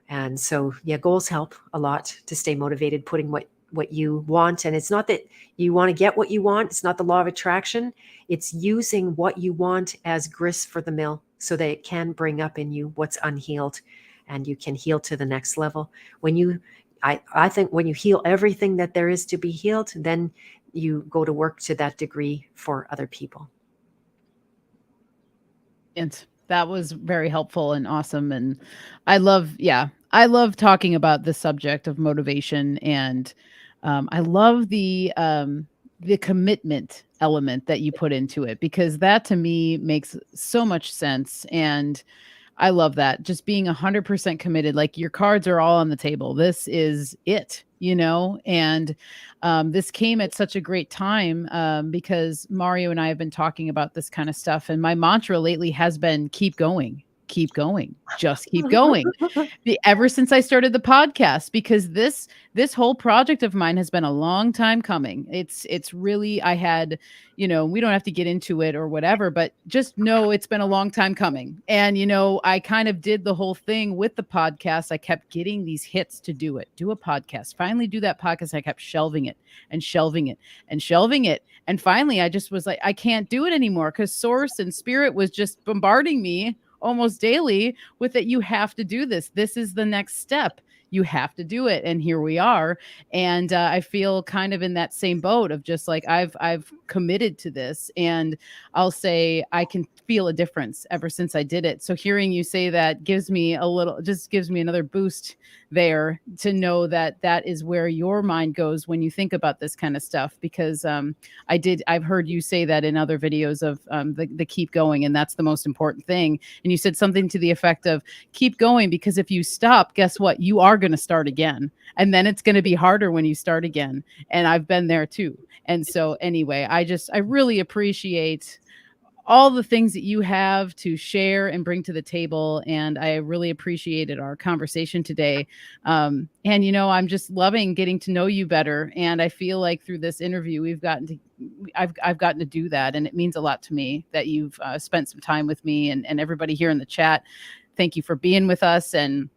And so, yeah, goals help a lot to stay motivated, putting what you want. And it's not that you want to get what you want. It's not the law of attraction. It's using what you want as grist for the mill so that it can bring up in you what's unhealed and you can heal to the next level. I think when you heal everything that there is to be healed, then you go to work to that degree for other people. And that was very helpful and awesome. And I love talking about the subject of motivation. And I love the commitment element that you put into it, because that to me makes so much sense. And I love that. Just being 100% committed, like your cards are all on the table. This is it, and this came at such a great time, because Mario and I have been talking about this kind of stuff. And my mantra lately has been keep going, just keep going. Ever since I started the podcast, because this whole project of mine has been a long time coming. It's really, I had, we don't have to get into it or whatever, but just know it's been a long time coming. And I kind of did the whole thing with the podcast. I kept getting these hits to do a podcast, finally do that podcast. I kept shelving it and shelving it and shelving it. And finally I just was like, I can't do it anymore, because source and spirit was just bombarding me almost daily with that. You have to do this. This is the next step. You have to do it. And here we are. And I feel kind of in that same boat of just like, I've committed to this, and I'll say I can feel a difference ever since I did it. So hearing you say that gives me another boost there, to know that that is where your mind goes when you think about this kind of stuff. Because I've heard you say that in other videos of the keep going, and that's the most important thing. And you said something to the effect of keep going, because if you stop, guess what? You are going to start again. And then it's going to be harder when you start again. And I've been there too. And so anyway, I really appreciate all the things that you have to share and bring to the table. And I really appreciated our conversation today. And, I'm just loving getting to know you better. And I feel like through this interview, I've gotten to do that. And it means a lot to me that you've spent some time with me, and everybody here in the chat. Thank you for being with us. And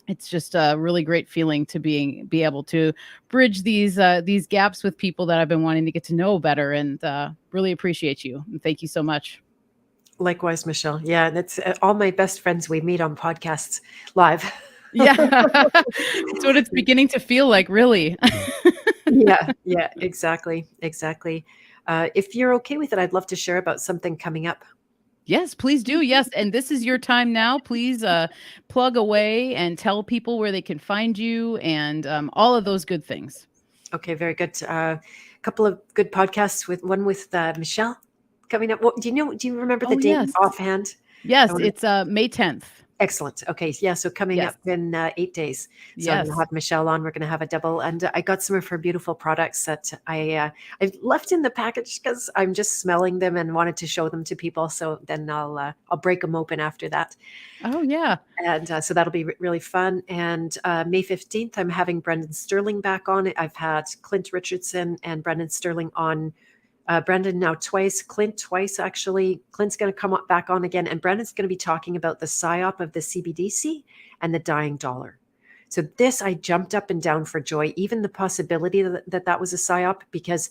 it's just a really great feeling to be able to bridge these gaps with people that I've been wanting to get to know better, and really appreciate you. And thank you so much. Likewise, Michelle. Yeah, that's all my best friends we meet on podcasts live. Yeah, that's what it's beginning to feel like, really. Yeah, exactly. If you're okay with it, I'd love to share about something coming up. Yes, please do. Yes. And this is your time now. Please plug away and tell people where they can find you, and all of those good things. Okay, very good. A couple of good podcasts with Michelle coming up. Do you remember the date offhand? Yes, it's May 10th. Excellent. Okay. Yeah. So coming up in 8 days. So I'm going to have Michelle on. We're going to have a double. And I got some of her beautiful products that I left in the package because I'm just smelling them and wanted to show them to people. So then I'll break them open after that. Oh, yeah. And so that'll be really fun. And May 15th, I'm having Brendan Sterling back on. I've had Clint Richardson and Brendan Sterling on. Brendan now twice, Clint twice, actually. Clint's going to come back on again, and Brendan's going to be talking about the psyop of the CBDC and the dying dollar. So this, I jumped up and down for joy, even the possibility that was a psyop, because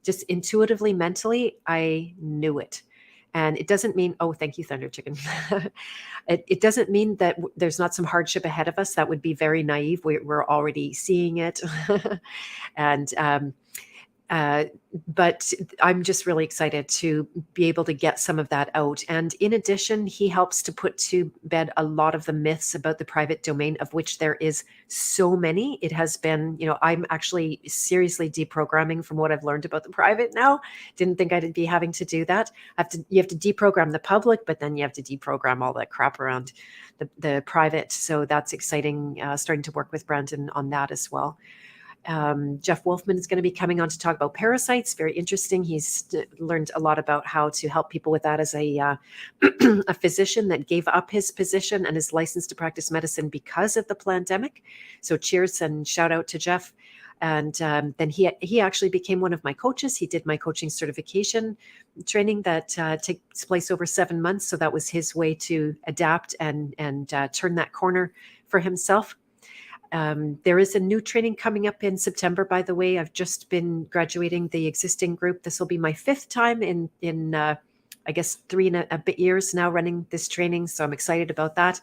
just intuitively, mentally, I knew it. And it doesn't mean, oh, thank you, Thunder Chicken. It doesn't mean that there's not some hardship ahead of us. That would be very naive. We're already seeing it. And but I'm just really excited to be able to get some of that out. And in addition, he helps to put to bed a lot of the myths about the private domain, of which there is so many. It has been, I'm actually seriously deprogramming from what I've learned about the private now. Didn't think I'd be having to do that. You have to deprogram the public, but then you have to deprogram all that crap around the private. So that's exciting, starting to work with Brandon on that as well. Jeff Wolfman is going to be coming on to talk about parasites. Very interesting. He's learned a lot about how to help people with that as a physician that gave up his position and is licensed to practice medicine because of the pandemic. So cheers and shout out to Jeff. And then he actually became one of my coaches. He did my coaching certification training that takes place over 7 months. So that was his way to adapt and turn that corner for himself. There is a new training coming up in September, by the way. I've just been graduating the existing group. This will be my 5th time in I guess 3 and a bit years now running this training. So I'm excited about that.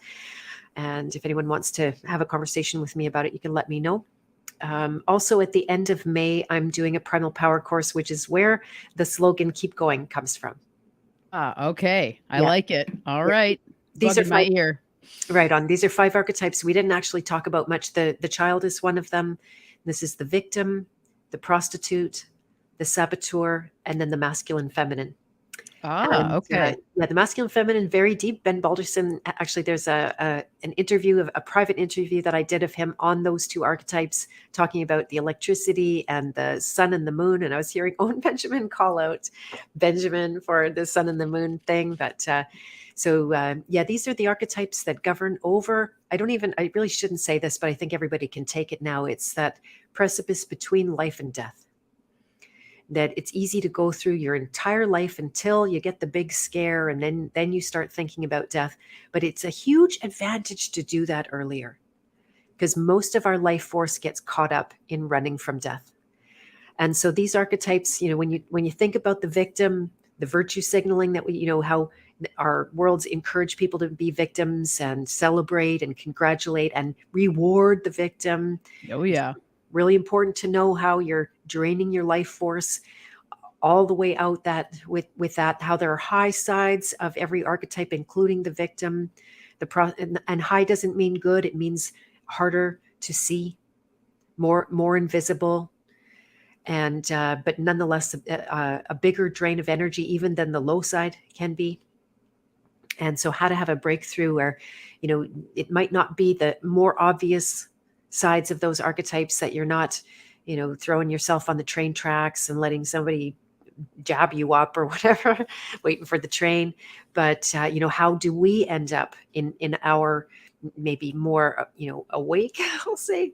And if anyone wants to have a conversation with me about it, you can let me know. Also, at the end of May, I'm doing a Primal Power course, which is where the slogan "Keep Going" comes from. Okay. I Yeah. like it. All Yeah. right. These are my ear. Right on. These are 5 archetypes we didn't actually talk about much. The child is one of them. This is the victim, the prostitute, the saboteur, and then the masculine feminine. And, Okay. yeah, the masculine feminine, very deep. Ben Balderson, actually, there's an interview, a private interview that I did of him on those 2 archetypes, talking about the electricity and the sun and the moon. And I was hearing Owen Benjamin call out Benjamin for the sun and the moon thing. But yeah, these are the archetypes that govern over. I really shouldn't say this, but I think everybody can take it now. It's that precipice between life and death. That it's easy to go through your entire life until you get the big scare, and then you start thinking about death. But it's a huge advantage to do that earlier, because most of our life force gets caught up in running from death. And so these archetypes, when you think about the victim, the virtue signaling that how our worlds encourage people to be victims and celebrate and congratulate and reward the victim. Oh, yeah. Really important to know how you're draining your life force all the way out with that, how there are high sides of every archetype, including the victim. And high doesn't mean good. It means harder to see, more invisible. And but nonetheless, a bigger drain of energy even than the low side can be. And so how to have a breakthrough where, it might not be the more obvious sides of those archetypes, that you're not, throwing yourself on the train tracks and letting somebody jab you up or whatever, waiting for the train. But, how do we end up in our maybe more, awake, I'll say,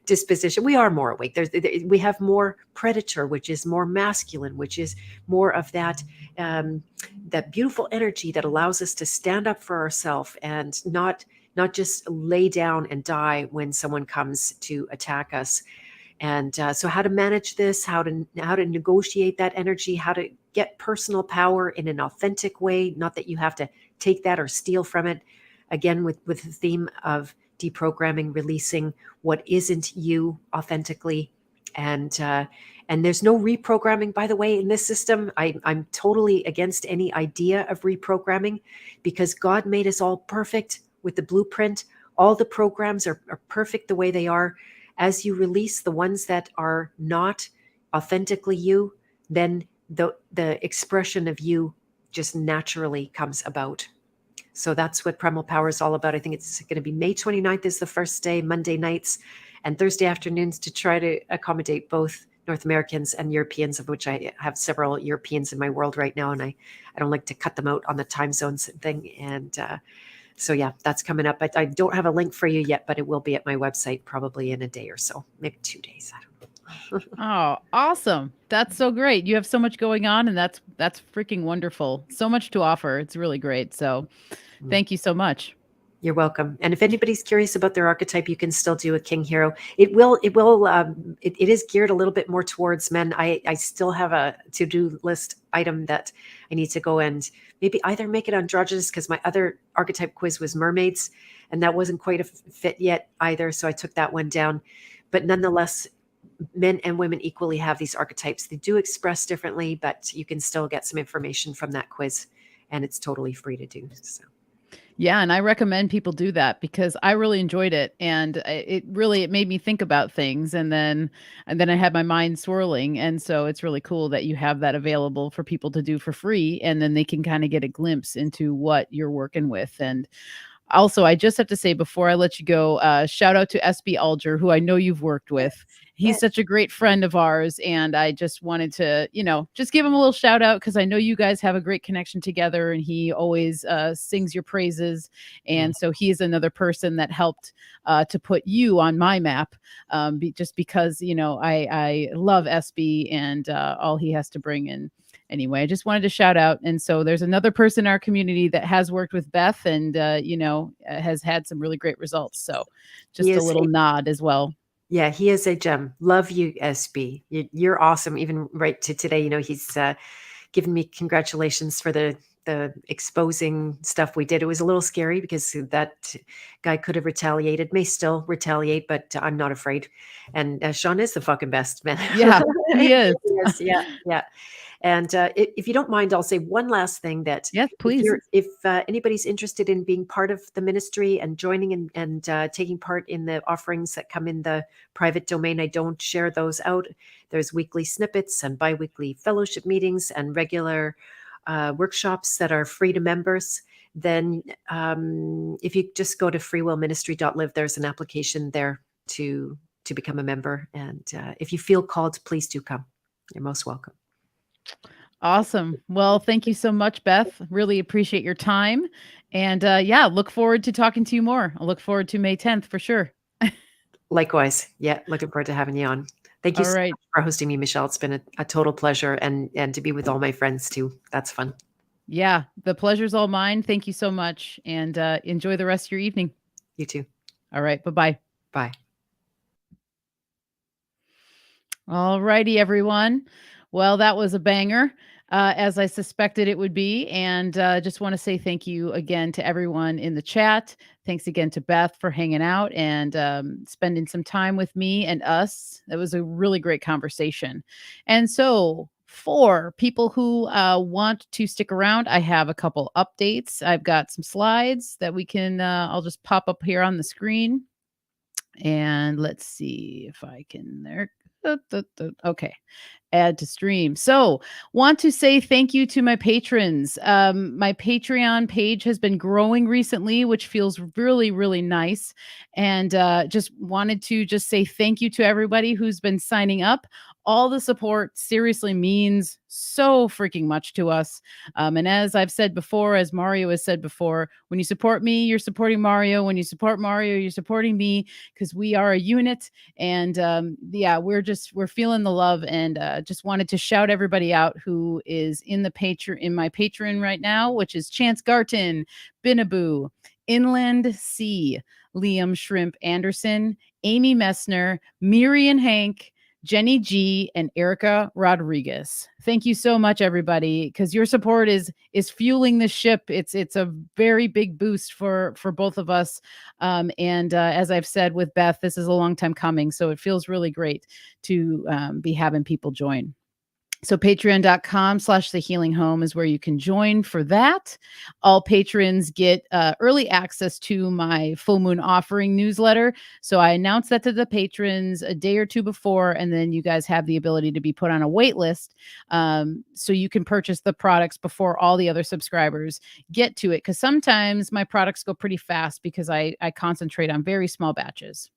disposition? We are more awake. We have more predator, which is more masculine, which is more of that beautiful energy that allows us to stand up for ourselves and not just lay down and die when someone comes to attack us. And so how to manage this, how to negotiate that energy, how to get personal power in an authentic way, not that you have to take that or steal from it. Again, with the theme of deprogramming, releasing what isn't you authentically. And there's no reprogramming, by the way, in this system. I'm totally against any idea of reprogramming, because God made us all perfect with the blueprint. All the programs are perfect the way they are. As you release the ones that are not authentically you, then the expression of you just naturally comes about. So that's what Primal Power is all about. I think it's going to be May 29th is the first day, Monday nights and Thursday afternoons, to try to accommodate both North Americans and Europeans, of which I have several Europeans in my world right now, and I don't like to cut them out on the time zones thing. And so yeah, that's coming up. I don't have a link for you yet, but it will be at my website probably in a day or so, maybe 2 days. I don't know. Oh, awesome. That's so great. You have so much going on, and that's freaking wonderful. So much to offer. It's really great. So thank you so much. You're welcome. And if anybody's curious about their archetype, you can still do a King Hero. It is geared a little bit more towards men. I still have a to-do list item that I need to go and maybe either make it androgynous, because my other archetype quiz was mermaids, and that wasn't quite a fit yet either. So I took that one down. But nonetheless, men and women equally have these archetypes. They do express differently, but you can still get some information from that quiz, and it's totally free to do so. Yeah, and I recommend people do that, because I really enjoyed it, and it made me think about things, and then I had my mind swirling, and so it's really cool that you have that available for people to do for free, and then they can kind of get a glimpse into what you're working with. And Also, I just have to say before I let you go, shout out to SB Alger, who I know you've worked with. He's Yes. such a great friend of ours, and I just wanted to, just give him a little shout out because I know you guys have a great connection together, and he always sings your praises. And so he is another person that helped to put you on my map, just because I love SB and all he has to bring in. Anyway, I just wanted to shout out. And so there's another person in our community that has worked with Beth and, has had some really great results. So just a little nod as well. Yeah, he is a gem. Love you, SB. You're awesome. Even right to today, he's given me congratulations for the exposing stuff we did. It was a little scary because that guy could have retaliated, may still retaliate, but I'm not afraid. And Sean is the fucking best, man. Yeah, he is. Yeah, yeah. And if you don't mind, I'll say one last thing that yes, please. if anybody's interested in being part of the ministry and joining and taking part in the offerings that come in the private domain, I don't share those out. There's weekly snippets and biweekly fellowship meetings and regular workshops that are free to members. Then if you just go to freewillministry.live, there's an application there to become a member. And if you feel called, please do come. You're most welcome. Awesome. Well, thank you so much, Beth. Really appreciate your time. And look forward to talking to you more. I look forward to May 10th for sure. Likewise. Yeah, looking forward to having you on. Thank you so much for hosting me, Michelle. It's been a total pleasure and to be with all my friends too. That's fun. Yeah, the pleasure's all mine. Thank you so much. And enjoy the rest of your evening. You too. All right. Bye-bye. Bye. All righty, everyone. Well, that was a banger, as I suspected it would be. And just want to say thank you again to everyone in the chat. Thanks again to Beth for hanging out and spending some time with me and us. It was a really great conversation. And so for people who want to stick around, I have a couple updates. I've got some slides that we can, I'll just pop up here on the screen. And let's see if I can there. Okay. Add to stream. So want to say thank you to my patrons. My Patreon page has been growing recently, which feels really, really nice. And just wanted to just say thank you to everybody who's been signing up. All the support seriously means so freaking much to us. And as I've said before, as Mario has said before, when you support me, you're supporting Mario. When you support Mario, you're supporting me because we are a unit. And we're feeling the love and just wanted to shout everybody out who is in my Patreon right now, which is Chance Garton, Binaboo, Inland Sea, Liam Shrimp Anderson, Amy Messner, Miriam Hank, Jenny G, and Erica Rodriguez. Thank you so much, everybody, because your support is fueling the ship. It's a very big boost for both of us. And as I've said with Beth, this is a long time coming, so it feels really great to be having people join. So patreon.com/thehealinghome is where you can join for that. All patrons get early access to my full moon offering newsletter. So I announce that to the patrons a day or two before, and then you guys have the ability to be put on a wait list. So you can purchase the products before all the other subscribers get to it. Because sometimes my products go pretty fast because I concentrate on very small batches.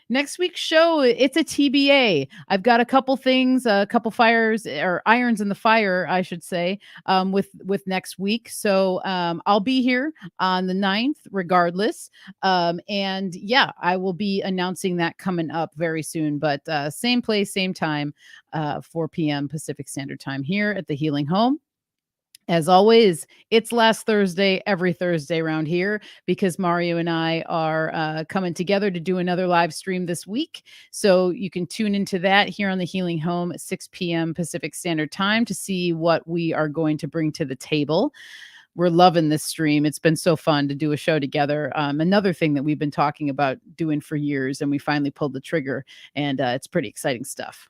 Next week's show, it's a TBA. I've got a couple things, a couple fires or irons in the fire, I should say, with next week. So I'll be here on the 9th regardless. And yeah, I will be announcing that coming up very soon, but same place, same time, 4 p.m. Pacific Standard Time here at the Healing Home. As always, it's last Thursday, every Thursday around here, because Mario and I are coming together to do another live stream this week. So you can tune into that here on the Healing Home at 6 p.m. Pacific Standard Time to see what we are going to bring to the table. We're loving this stream. It's been so fun to do a show together. Another thing that we've been talking about doing for years, and we finally pulled the trigger, and it's pretty exciting stuff.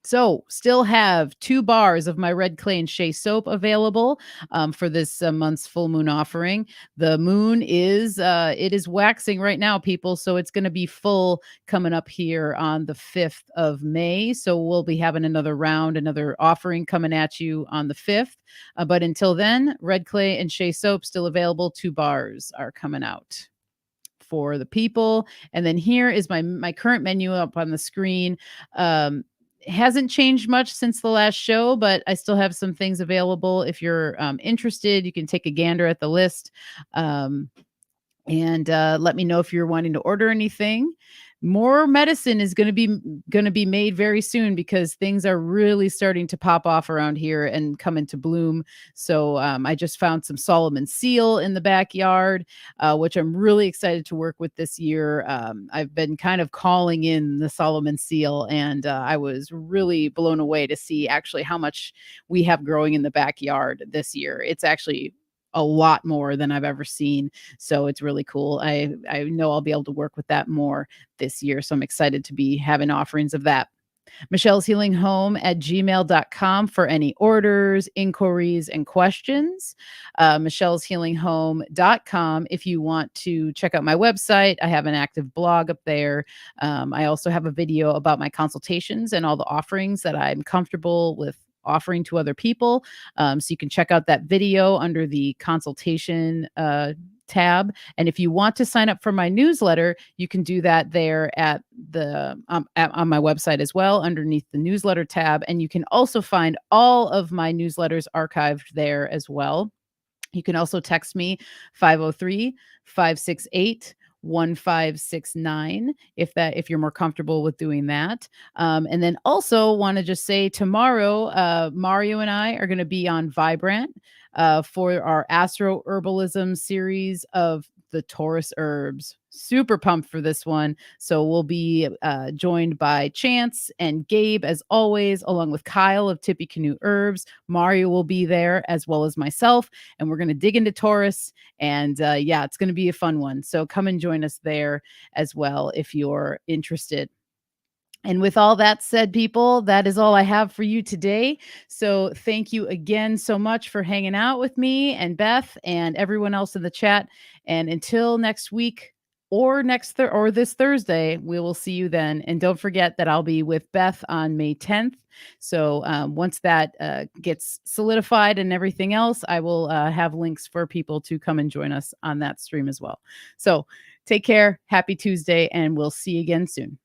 So, still have 2 bars of my red clay and shea soap available for this month's full moon offering. The moon is it is waxing right now, people, so it's going to be full coming up here on the 5th of May. So we'll be having another round, another offering coming at you on the 5th. But until then, red clay and shea soap still available. 2 bars are coming out for the people. And then here is my current menu up on the screen. Hasn't changed much since the last show, but I still have some things available. If you're interested, you can take a gander at the list. And let me know if you're wanting to order anything. More medicine is going to be made very soon because things are really starting to pop off around here and come into bloom. So I just found some Solomon seal in the backyard, which I'm really excited to work with this year. I've been kind of calling in the Solomon seal, and I was really blown away to see actually how much we have growing in the backyard this year. It's actually a lot more than I've ever seen. So it's really cool. I know I'll be able to work with that more this year. So I'm excited to be having offerings of that. michelleshealinghome@gmail.com for any orders, inquiries, and questions. michelleshealinghome.com if you want to check out my website. I have an active blog up there. I also have a video about my consultations and all the offerings that I'm comfortable with offering to other people. So you can check out that video under the consultation tab. And if you want to sign up for my newsletter, you can do that there at the on my website as well, underneath the newsletter tab. And you can also find all of my newsletters archived there as well. You can also text me 503-568-1569 if you're more comfortable with doing that. And then also want to just say tomorrow, Mario and I are going to be on Vibrant for our Astro Herbalism series of the Taurus herbs. Super pumped for this one. So we'll be joined by Chance and Gabe as always, along with Kyle of Tippy Canoe Herbs. Mario will be there as well as myself, and we're going to dig into Taurus. And yeah, it's going to be a fun one. So come and join us there as well if you're interested. And with all that said, people, that is all I have for you today. So thank you again so much for hanging out with me and Beth and everyone else in the chat. And until next week or this Thursday, we will see you then. And don't forget that I'll be with Beth on May 10th. So once that gets solidified and everything else, I will have links for people to come and join us on that stream as well. So take care. Happy Tuesday, and we'll see you again soon.